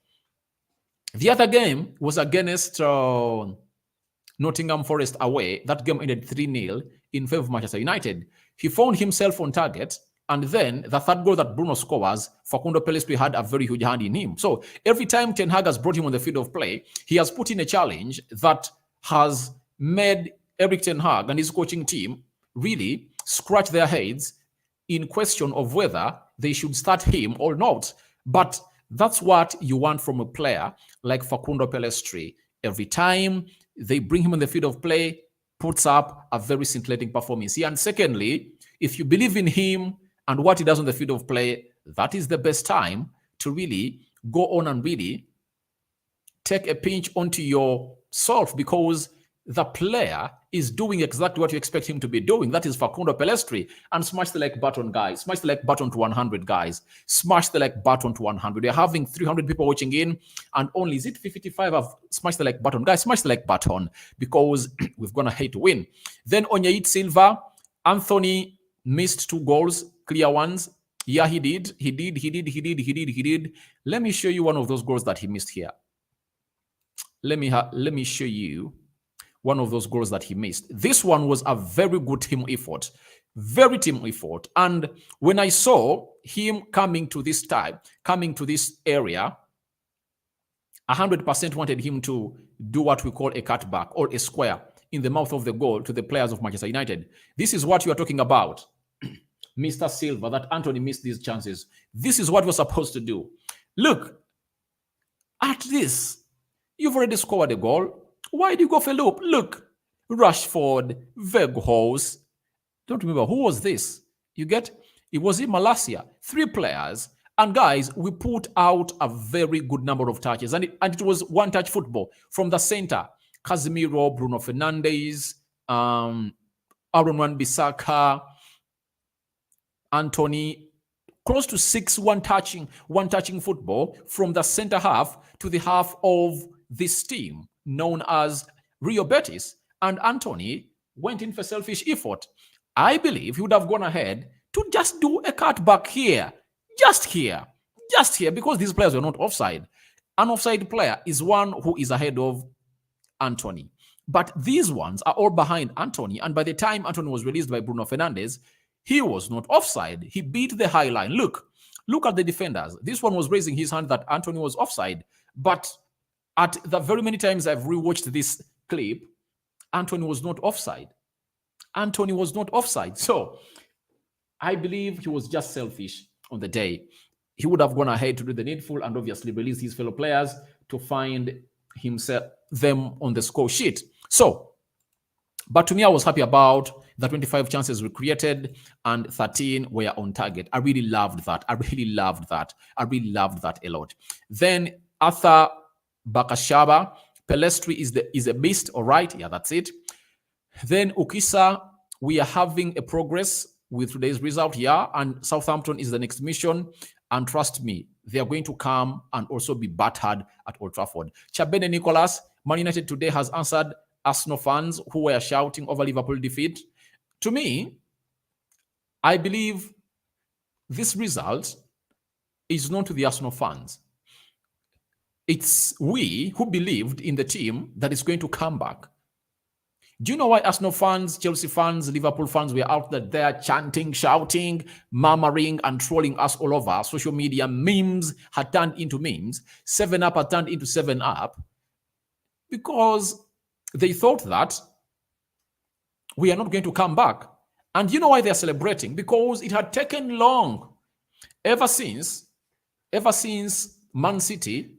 S1: The other game was against Nottingham Forest away. That game ended 3-0 in favor of Manchester United. He found himself on target And then the third goal that Bruno scores, Facundo Pellistri had a very huge hand in him. So every time Ten Hag has brought him on the field of play, he has put in a challenge that has made Erik Ten Hag and his coaching team really scratch their heads in question of whether they should start him or not. But that's what you want from a player like Facundo Pellistri. Every time they bring him on the field of play, puts up a very scintillating performance. And secondly, if you believe in him and what he does on the field of play, that is the best time to really go on and really take a pinch onto yourself, because the player is doing exactly what you expect him to be doing. That is Facundo Pellistri. And smash the like button, guys. Smash the like button to 100, guys. Smash the like button to 100. We're having 300 people watching in, and only, is it 55 have smashed the like button? Guys, smash the like button, because we're going to hate to win. Then Onyeit Silva, Antony missed 2 goals, clear ones. Yeah, he did. He did. Let me show you one of those goals that he missed here. Let me show you one of those goals that he missed. This one was a very good team effort. Very team effort. And when I saw him coming to this area, 100% wanted him to do what we call a cutback or a square in the mouth of the goal to the players of Manchester United. This is what you are talking about, Mr. Silva, that Antony missed these chances. This is what we're supposed to do. Look, at this, you've already scored a goal. Why do you go for a loop? Look, Rashford, Weghorst. Don't remember, who was this? You get? It was in Malaysia. 3 players. And guys, we put out a very good number of touches. And it was one-touch football from the center. Casemiro, Bruno Fernandes, Aaron Wan-Bissaka, Antony. Close to 6 one-touching football from the center half to the half of this team known as Rio Betis. And Antony went in for selfish effort. I believe he would have gone ahead to just do a cutback here. Just here, because these players were not offside. An offside player is one who is ahead of Antony. But these ones are all behind Antony. And by the time Antony was released by Bruno Fernandes, he was not offside. He beat the high line. Look at the defenders. This one was raising his hand that Antony was offside. But at the very many times I've rewatched this clip, Antony was not offside. Antony was not offside. So I believe he was just selfish on the day. He would have gone ahead to do the needful and obviously release his fellow players to find them on the score sheet. So, but to me, I was happy about the 25 chances we created and 13 were on target. I really loved that. I really loved that a lot. Then Arthur Bakashaba, Pellistri is a beast, all right? Yeah, that's it. Then Ukisa, we are having a progress with today's result here, and Southampton is the next mission. And trust me, they are going to come and also be battered at Old Trafford. Chabene Nicholas, Man United today has answered Arsenal fans who were shouting over Liverpool defeat. To me, I believe this result is not to the Arsenal fans. It's we who believed in the team that is going to come back. Do you know why Arsenal fans, Chelsea fans, Liverpool fans were out there chanting, shouting, murmuring, and trolling us all over? Social media memes had turned into memes. 7-Up had turned into 7-Up because they thought that we are not going to come back. And you know why they're celebrating? Because it had taken long. Ever since Man City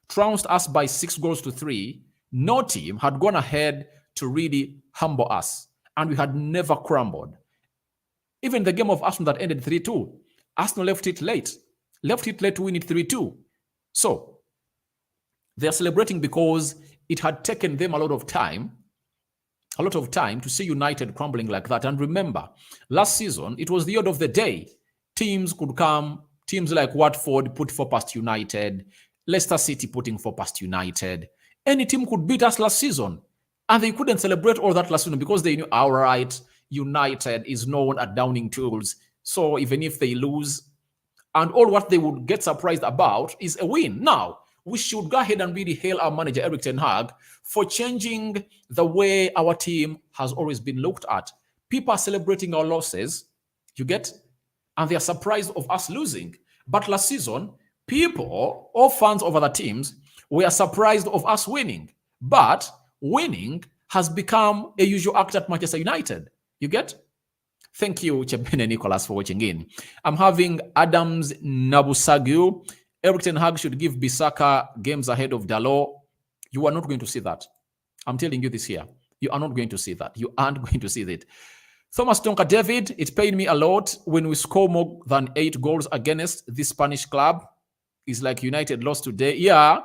S1: trounced us by 6-3, no team had gone ahead to really humble us, and we had never crumbled. Even the game of Arsenal that ended 3-2, Arsenal left it late to win it 3-2. So they're celebrating because it had taken them a lot of time to see United crumbling like that. And remember, last season, it was the order of the day. Teams could come, teams like Watford put 4 past United, Leicester City putting 4 past United. Any team could beat us last season. And they couldn't celebrate all that last season because they knew, all right, United is known at downing tools. So even if they lose, and all what they would get surprised about is a win. Now, we should go ahead and really hail our manager, Erik Ten Hag, for changing the way our team has always been looked at. People are celebrating our losses. You get? and they are surprised of us losing. But last season, people or fans of other teams were surprised of us winning. But winning has become a usual act at Manchester United. You get? Thank you, Chebene Nicholas, for watching in. I'm having Adams Nabusagu. Eric Ten Hag should give Bissaka games ahead of Dalot. You are not going to see that. I'm telling you this here. You are not going to see that. You aren't going to see that. Thomas Tonka David, it paid me a lot when we score more than 8 goals against this Spanish club. It's like United lost today. Yeah.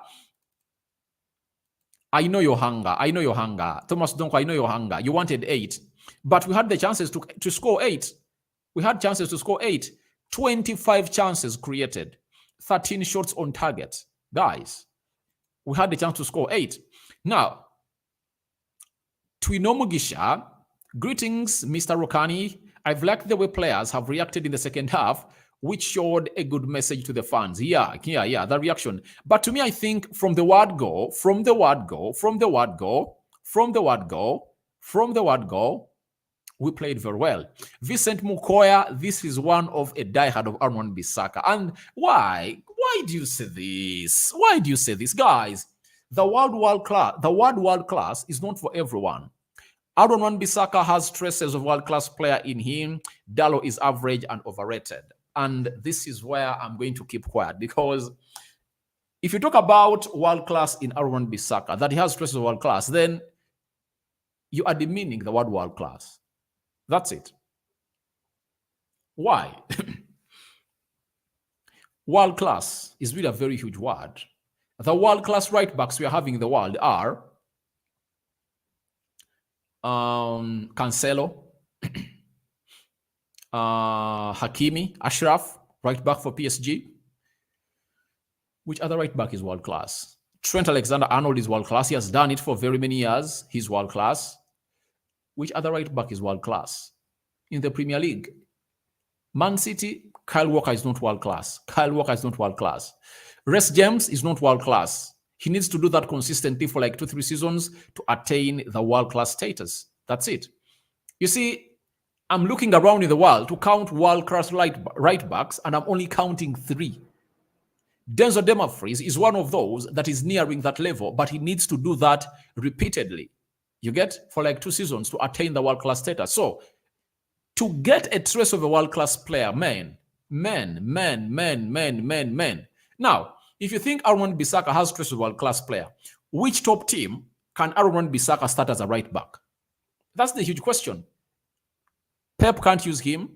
S1: I know your hunger. I know your hunger. Thomas Donko, I know your hunger. You wanted 8. But we had the chances to score 8. We had chances to score 8. 25 chances created. 13 shots on target. Guys, we had the chance to score 8. Now, Twino Mugisha, greetings, Mr. Rokani. I've liked the way players have reacted in the second half, which showed a good message to the fans. Yeah, the reaction. But to me, I think from the word go, we played very well. Vincent Mukoya, this is one of a diehard of Aaron Bissaka. And why? Why do you say this? Why do you say this? Guys, the word world class is not for everyone. Aaron Wan-Bissaka has traces of world-class player in him. Dalot is average and overrated. And this is where I'm going to keep quiet, because if you talk about world-class in Aaron Wan-Bissaka, that he has traces of world-class, then you are demeaning the word world-class. That's it. Why? World-class is really a very huge word. The world-class right-backs we are having in the world are Cancelo, Hakimi, Ashraf, right back for PSG. Which other right back is world class? Trent Alexander-Arnold is world class. He has done it for very many years. He's world class. Which other right back is world class in the Premier League? Man City, Kyle Walker is not world class. Reece James is not world class. He needs to do that consistently for like 2-3 seasons to attain the world-class status. That's it. You see, I'm looking around in the world to count world-class right backs, and I'm only counting 3. Denzel Dumfries is one of those that is nearing that level, but he needs to do that repeatedly. You get? For like 2 seasons to attain the world-class status. So, to get a trace of a world-class player, men. Now, if you think Aaron Bissaka has traces of a world-class player, which top team can Aaron Bissaka start as a right back? That's the huge question. Pep can't use him.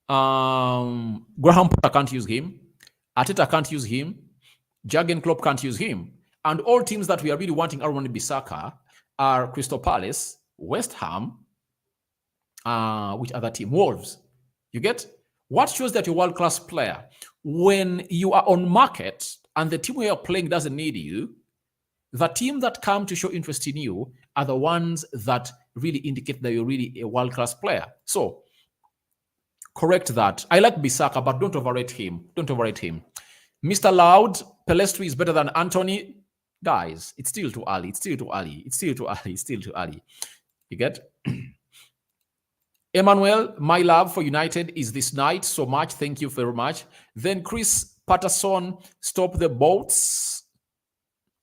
S1: Graham Potter can't use him. Arteta can't use him. Jurgen Klopp can't use him. And all teams that we are really wanting Aaron Bissaka are Crystal Palace, West Ham, which other team? Wolves. You get? What shows that you're a world-class player? When you are on market and the team where you're playing doesn't need you, the team that come to show interest in you are the ones that really indicate that you're really a world-class player. So, correct that. I like Bissaka, but don't overrate him. Mr. Loud, Pellistri is better than Antony. Guys, it's still too early. You get? Emmanuel, my love for United is this night so much. Thank you very much. Then Chris Patterson, stop the boats.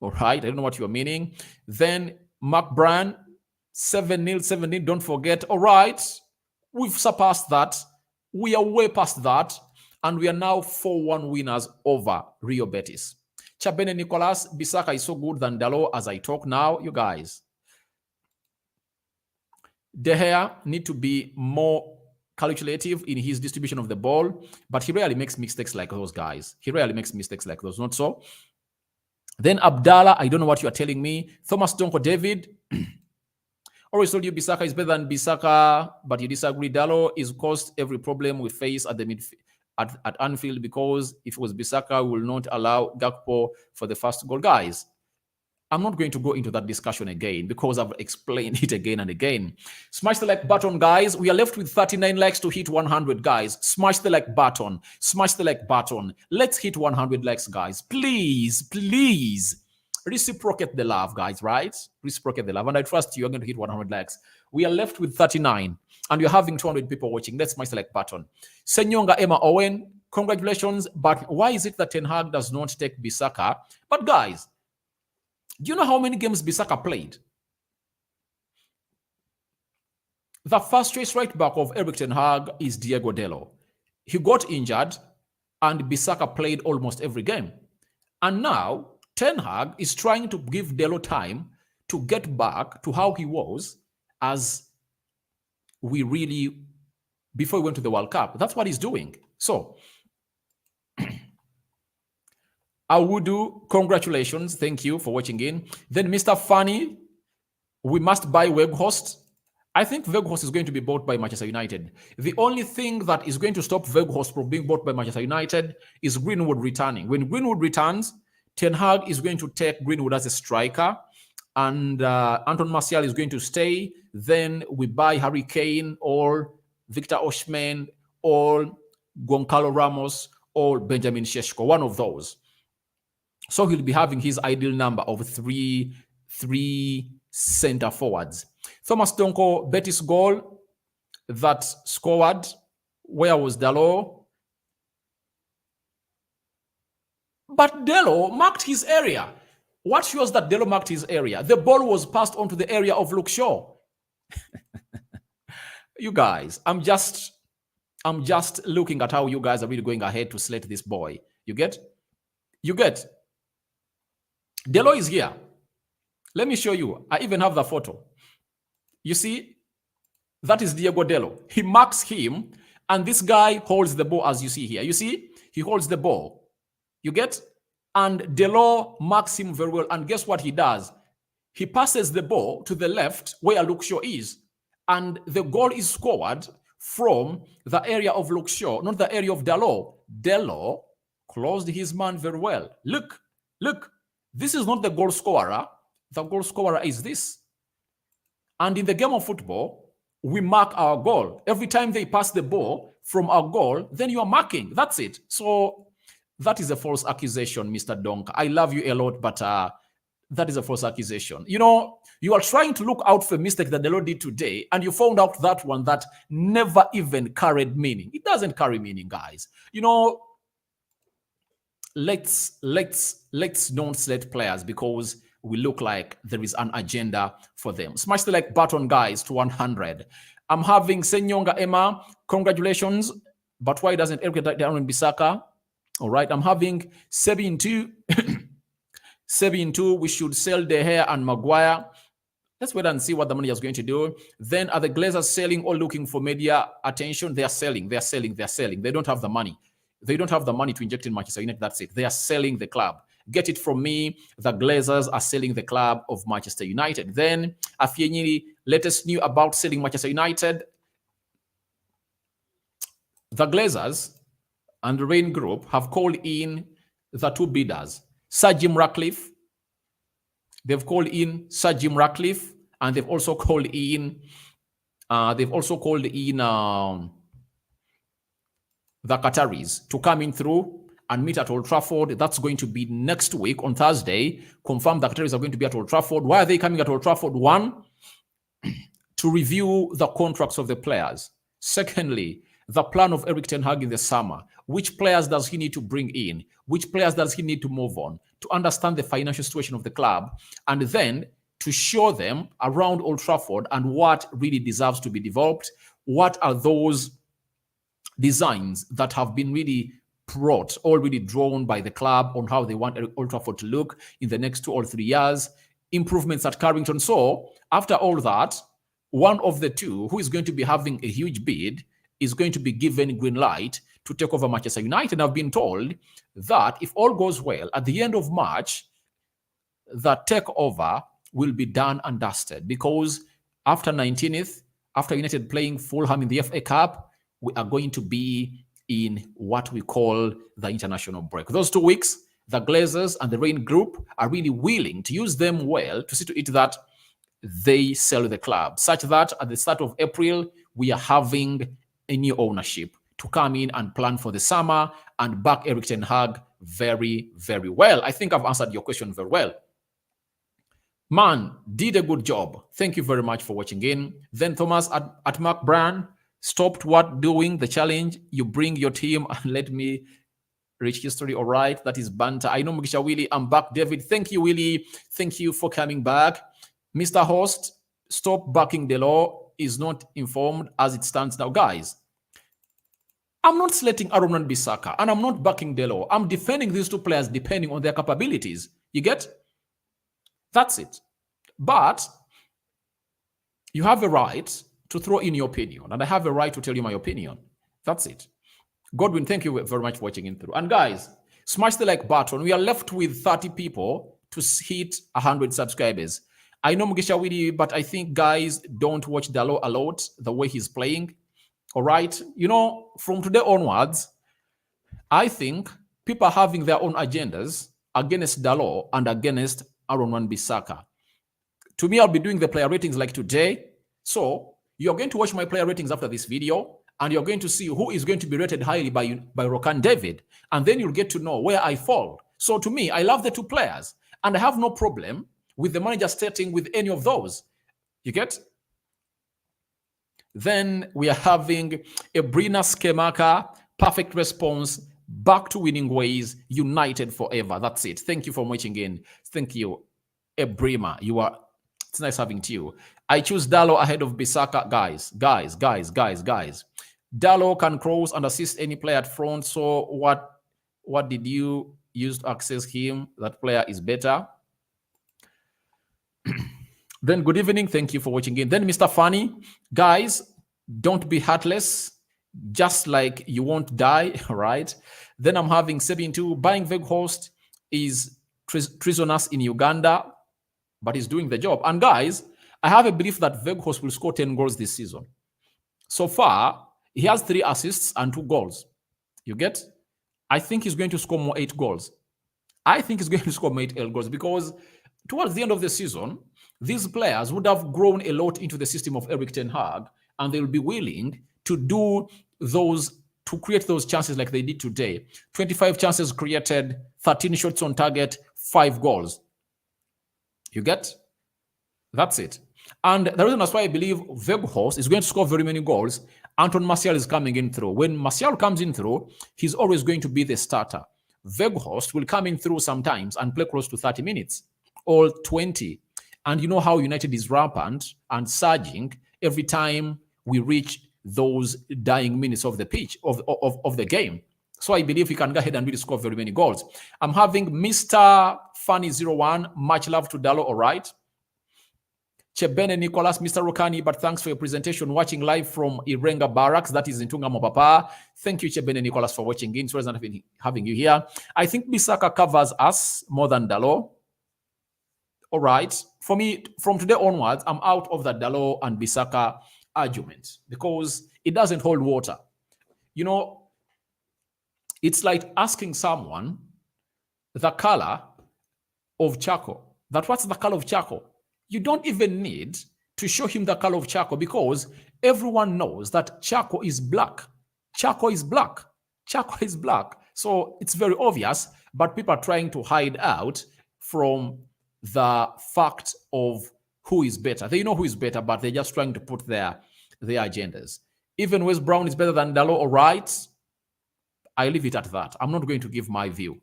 S1: All right, I don't know what you're meaning. Then Mark Brand, 7-0. Don't forget. All right, we've surpassed that. We are way past that. And we are now 4-1 winners over Rio Betis. Chabene Nicolas, Bissaka is so good than Dalot as I talk now. You guys. De Gea need to be more calculative in his distribution of the ball, but he rarely makes mistakes like those guys. Not so. Then Abdallah, I don't know what you are telling me. Thomas Donko David, always told you Bissaka is better than Bissaka, but you disagree. Dalot is caused every problem we face at the at Anfield, because if it was Bissaka, we will not allow Gakpo for the first goal. Guys, I'm not going to go into that discussion again because I've explained it again and again. Smash the like button, guys. We are left with 39 likes to hit 100, guys. Smash the like button. Let's hit 100 likes, guys. Please. Reciprocate the love, guys, right? Reciprocate the love. And I trust you're going to hit 100 likes. We are left with 39, and you're having 200 people watching. Let's my select button. Senyonga Emma Owen, congratulations. But why is it that Ten Hag does not take Bissaka? But guys, do you know how many games Bissaka played? The first choice right back of Erik Ten Hag is Diego Dalot. He got injured, and Bissaka played almost every game. And now Ten Hag is trying to give Dalot time to get back to how he was as we really, before we went to the World Cup. That's what he's doing. So, Awudu, congratulations. Thank you for watching in. Then Mr. Funny, we must buy Weghorst. I think Weghorst is going to be bought by Manchester United. The only thing that is going to stop Weghorst from being bought by Manchester United is Greenwood returning. When Greenwood returns, Ten Hag is going to take Greenwood as a striker, and Anton Martial is going to stay. Then we buy Harry Kane or Victor Osimhen or Goncalo Ramos or Benjamin Sesko, one of those. So he'll be having his ideal number of three center forwards. Thomas Donko, Betis goal that scored. Where was Dalot? But Dalot marked his area. What shows that Dalot marked his area? The ball was passed onto the area of Luke Shaw. You guys, I'm just looking at how you guys are really going ahead to slate this boy. You get? Dalot is here. Let me show you. I even have the photo. You see, that is Diego Dalot. He marks him, and this guy holds the ball, as you see here. You see, he holds the ball. You get? And Dalot marks him very well. And guess what he does? He passes the ball to the left where Luke Shaw is. And the goal is scored from the area of Luke Shaw, not the area of Dalot. Dalot closed his man very well. Look. This is not the goal scorer. The goal scorer is this. And in the game of football, we mark our goal. Every time they pass the ball from our goal, then you are marking. That's it. So that is a false accusation, Mr. Donk. I love you a lot, but that is a false accusation. You know, you are trying to look out for a mistake that Dalot did today, and you found out that one that never even carried meaning. It doesn't carry meaning, guys. You know, let's don't select players because we look like there is an agenda for them. Smash the like button, guys, to 100. I'm having Senyonga Emma. Congratulations. But why doesn't Eric down in Bissaka? All right. I'm having 7-2. 7-2. We should sell De Gea and Maguire. Let's wait and see what the manager is going to do. Then are the Glazers selling or looking for media attention? They are selling. They are selling. They are selling. They don't have the money. They don't have the money to inject in Manchester United. That's it. They are selling the club. Get it from me. The Glazers are selling the club of Manchester United. Then, Afienyili, latest news about selling Manchester United. The Glazers and the Rain Group have called in the two bidders, Sir Jim Ratcliffe. They've called in Sir Jim Ratcliffe, and they've also called in. The Qataris to come in through and meet at Old Trafford. That's going to be next week on Thursday. Confirm the Qataris are going to be at Old Trafford. Why are they coming at Old Trafford? One, to review the contracts of the players. Secondly, the plan of Erik Ten Hag in the summer. Which players does he need to bring in? Which players does he need to move on? To understand the financial situation of the club, and then to show them around Old Trafford and what really deserves to be developed. What are those designs that have been really already drawn by the club on how they want Old Trafford to look in the next 2 or 3 years, improvements at Carrington. So after all that, one of the two who is going to be having a huge bid is going to be given green light to take over Manchester United. I've been told that if all goes well, at the end of March, the takeover will be done and dusted, because after 19th, after United playing Fulham in the FA Cup, we are going to be in what we call the international break. Those 2 weeks, the Glazers and the Rain Group are really willing to use them well to see to it that they sell the club, such that at the start of April, we are having a new ownership to come in and plan for the summer and back Erik Ten Hag very, very well. I think I've answered your question very well. Man, did a good job. Thank you very much for watching in. Then Thomas at Mark Brand stopped what doing the challenge. You bring your team and let me reach history. All right, that is banter. I know Mugisha Willie. I'm back, David. Thank you, Willie. Thank you for coming back. Mr. Host, stop backing the law. Is not informed as it stands now. Guys, I'm not slating Aaron and Bissaka, and I'm not backing the law. I'm defending these two players depending on their capabilities. You get? That's it. But you have a right to throw in your opinion, and I have a right to tell you my opinion. That's it. Godwin, thank you very much for watching in through. And guys, smash the like button. We are left with 30 people to hit 100 subscribers. I know Mugisha Widi, but I think guys don't watch Dalo a lot, the way he's playing. All right. You know, from today onwards, I think people are having their own agendas against Dalo and against Aaron Wan-Bissaka. To me, I'll be doing the player ratings like today. So you're going to watch my player ratings after this video, and you're going to see who is going to be rated highly by Rokan David. And then you'll get to know where I fall. So to me, I love the two players, and I have no problem with the manager starting with any of those. You get? Then we are having Ebrina Skemaka, perfect response, back to winning ways, united forever. That's it. Thank you for watching in. Thank you, Ebrima. It's nice having you. I choose Dalo ahead of Bissaka. Guys. Dalo can cross and assist any player at front. So what did you use to access him? That player is better. Then good evening. Thank you for watching in. Then Mr. Funny. Guys, don't be heartless. Just like you won't die, right? Then I'm having 72. Buying Weghorst is treasonous in Uganda, but he's doing the job. And guys, I have a belief that Weghorst will score 10 goals this season. So far, he has 3 assists and 2 goals. You get? I think he's going to score more 8 goals. I think he's going to score more 8 goals because towards the end of the season, these players would have grown a lot into the system of Erik ten Hag, and they'll be willing to do those, to create those chances like they did today. 25 chances created, 13 shots on target, 5 goals. You get? That's it. And the reason that's why I believe Weghorst is going to score very many goals, Anton Martial is coming in through. When Martial comes in through, he's always going to be the starter. Weghorst will come in through sometimes and play close to 30 minutes or 20. And you know how United is rampant and surging every time we reach those dying minutes of the pitch, of the game. So I believe he can go ahead and really score very many goals. I'm having Mr. Funny01, much love to Dalo, all right. Chebene Nicholas, Mr. Rokani, but thanks for your presentation. Watching live from Irenga Barracks, that is in Tunga Mopapa. Thank you, Chebene Nicholas, for watching in. It's nice having you here. I think Bissaka covers us more than Dalo. All right. For me, from today onwards, I'm out of the Dalo and Bissaka argument because it doesn't hold water. You know, it's like asking someone the color of charcoal. What's the color of charcoal? You don't even need to show him the color of charcoal because everyone knows that charcoal is black. Charcoal is black. Charcoal is black. So it's very obvious, but people are trying to hide out from the fact of who is better. They know who is better, but they're just trying to put their agendas. Even West Brown is better than Dalo, all right? I leave it at that. I'm not going to give my view.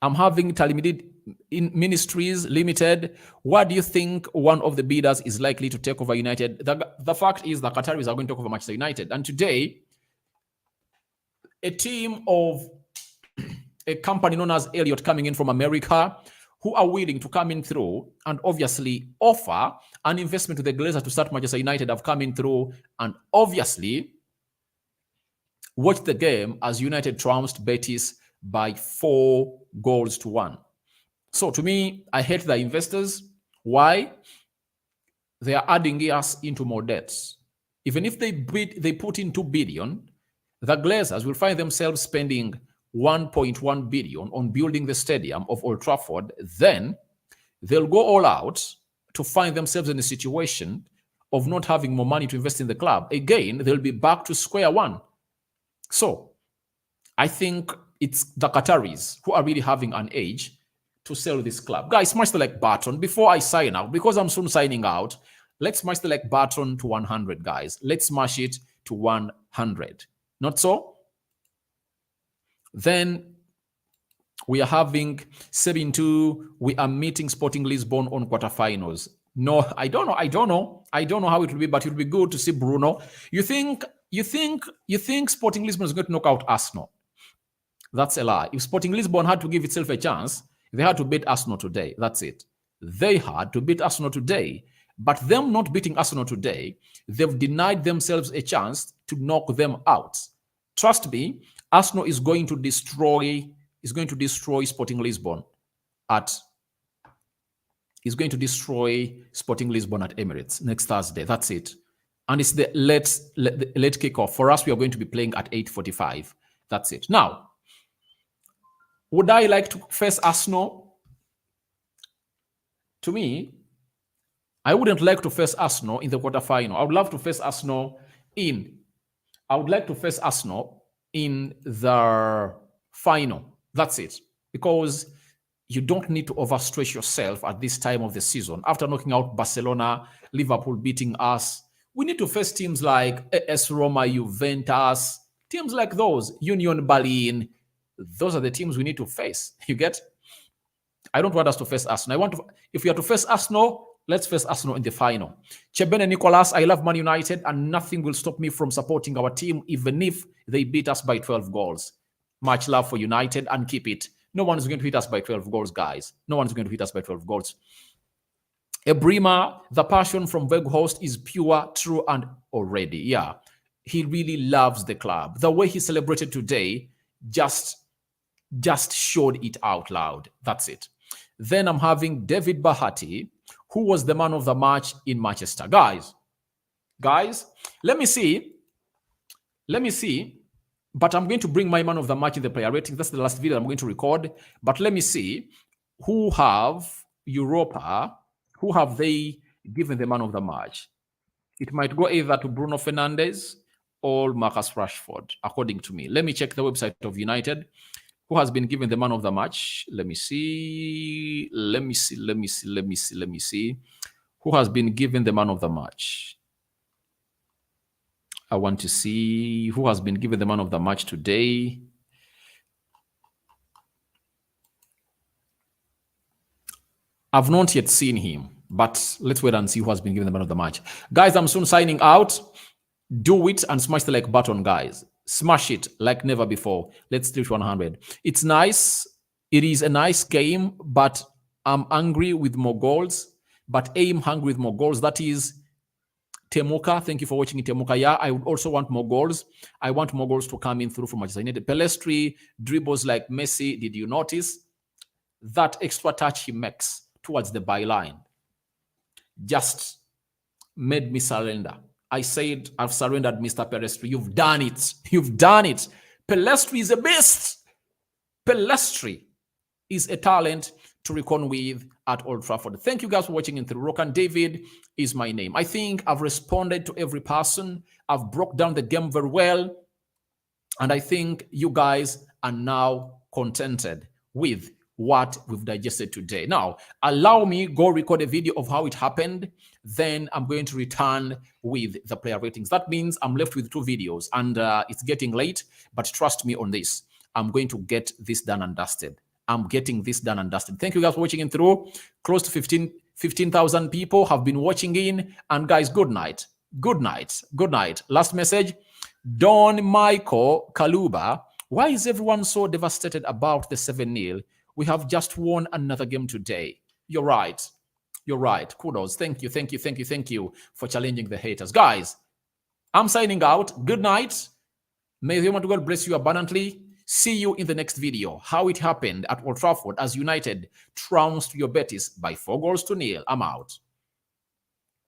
S1: I'm having Talimidid in Ministries Limited. What do you think one of the bidders is likely to take over United? The fact is the Qataris are going to take over Manchester United. And today, a team of a company known as Elliott coming in from America who are willing to come in through and obviously offer an investment to the Glazers to start Manchester United have come in through and obviously watch the game as United trounced Betis by 4-1. So to me, I hate the investors. Why? They are adding us into more debts. Even if they put in 2 billion, the Glazers will find themselves spending 1.1 billion on building the stadium of Old Trafford. Then they'll go all out to find themselves in a situation of not having more money to invest in the club. Again, they'll be back to square one. So I think it's the Qataris who are really having an edge to sell this club. Guys, smash the like button before I sign out, because I'm soon signing out. Let's smash the like button to 100, guys. Let's smash it to 100. Not so? Then we are having 7-2. We are meeting Sporting Lisbon on quarterfinals. No, I don't know how it will be, but it will be good to see Bruno. You think Sporting Lisbon is going to knock out Arsenal? That's a lie. If Sporting Lisbon had to give itself a chance, they had to beat Arsenal today. That's it. They had to beat Arsenal today. But them not beating Arsenal today, they've denied themselves a chance to knock them out. Trust me, Arsenal is going to destroy Sporting Lisbon at Emirates next Thursday. That's it. And it's the late kickoff. For us, we are going to be playing at 8:45. That's it. Now, would I like to face Arsenal? To me, I wouldn't like to face Arsenal in the quarterfinal. I would love to face Arsenal in the final. That's it. Because you don't need to overstretch yourself at this time of the season. After knocking out Barcelona, Liverpool beating us, we need to face teams like AS Roma, Juventus, teams like those, Union Berlin. Those are the teams we need to face. You get? I don't want us to face Arsenal. If we are to face Arsenal, let's face Arsenal in the final. Chebene Nicholas, I love Man United, and nothing will stop me from supporting our team, even if they beat us by 12 goals. Much love for United, and keep it. No one is going to hit us by 12 goals, guys. No one is going to hit us by 12 goals. Ebrima, the passion from Weghorst is pure, true, and already. Yeah, he really loves the club. The way he celebrated today just showed it out loud. That's it. Then I'm having David Bahati, who was the man of the match in Manchester. Guys, let me see. But I'm going to bring my man of the match in the player rating. That's the last video I'm going to record. But let me see who have EUROPA, who have they given the man of the match. It might go either to Bruno Fernandes or Marcus Rashford, according to me. Let me check the website of United. Who has been given the man of the match? Let me see. Who has been given the man of the match? I want to see who has been given the man of the match today. I've not yet seen him, but let's wait and see who has been given the man of the match. Guys, I'm soon signing out. Do it and smash the like button, guys. Smash it like never before. Let's do it 100. It's nice. It is a nice game, but I'm angry with more goals. But aim hungry with more goals. That is Temuka. Thank you for watching, Temuka. Yeah, I would also want more goals. I want more goals to come in through from Manchester United. Pellistri dribbles like Messi. Did you notice that extra touch he makes towards the byline? Just made me surrender. I said, I've surrendered, Mr. Pellistri. You've done it. You've done it. Pellistri is a beast. Pellistri is a talent to reckon with at Old Trafford. Thank you guys for watching in through. Rokan David is my name. I think I've responded to every person. I've broke down the game very well. And I think you guys are now contented with what we've digested today. Now, allow me go record a video of how it happened. Then I'm going to return with the player ratings. That means I'm left with 2 videos, and it's getting late, but trust me on this. I'm going to get this done and dusted. I'm getting this done and dusted. Thank you guys for watching in through. Close to 15,000 people have been watching in. And guys, good night. Good night. Good night. Last message. Don Michael Kaluba. Why is everyone so devastated about the 7-0? We have just won another game today. You're right. You're right. Kudos. Thank you for challenging the haters. Guys, I'm signing out. Good night. May the Almighty God bless you abundantly. See you in the next video. How it happened at Old Trafford as United trounced your Betis by 4 goals to 0. I'm out.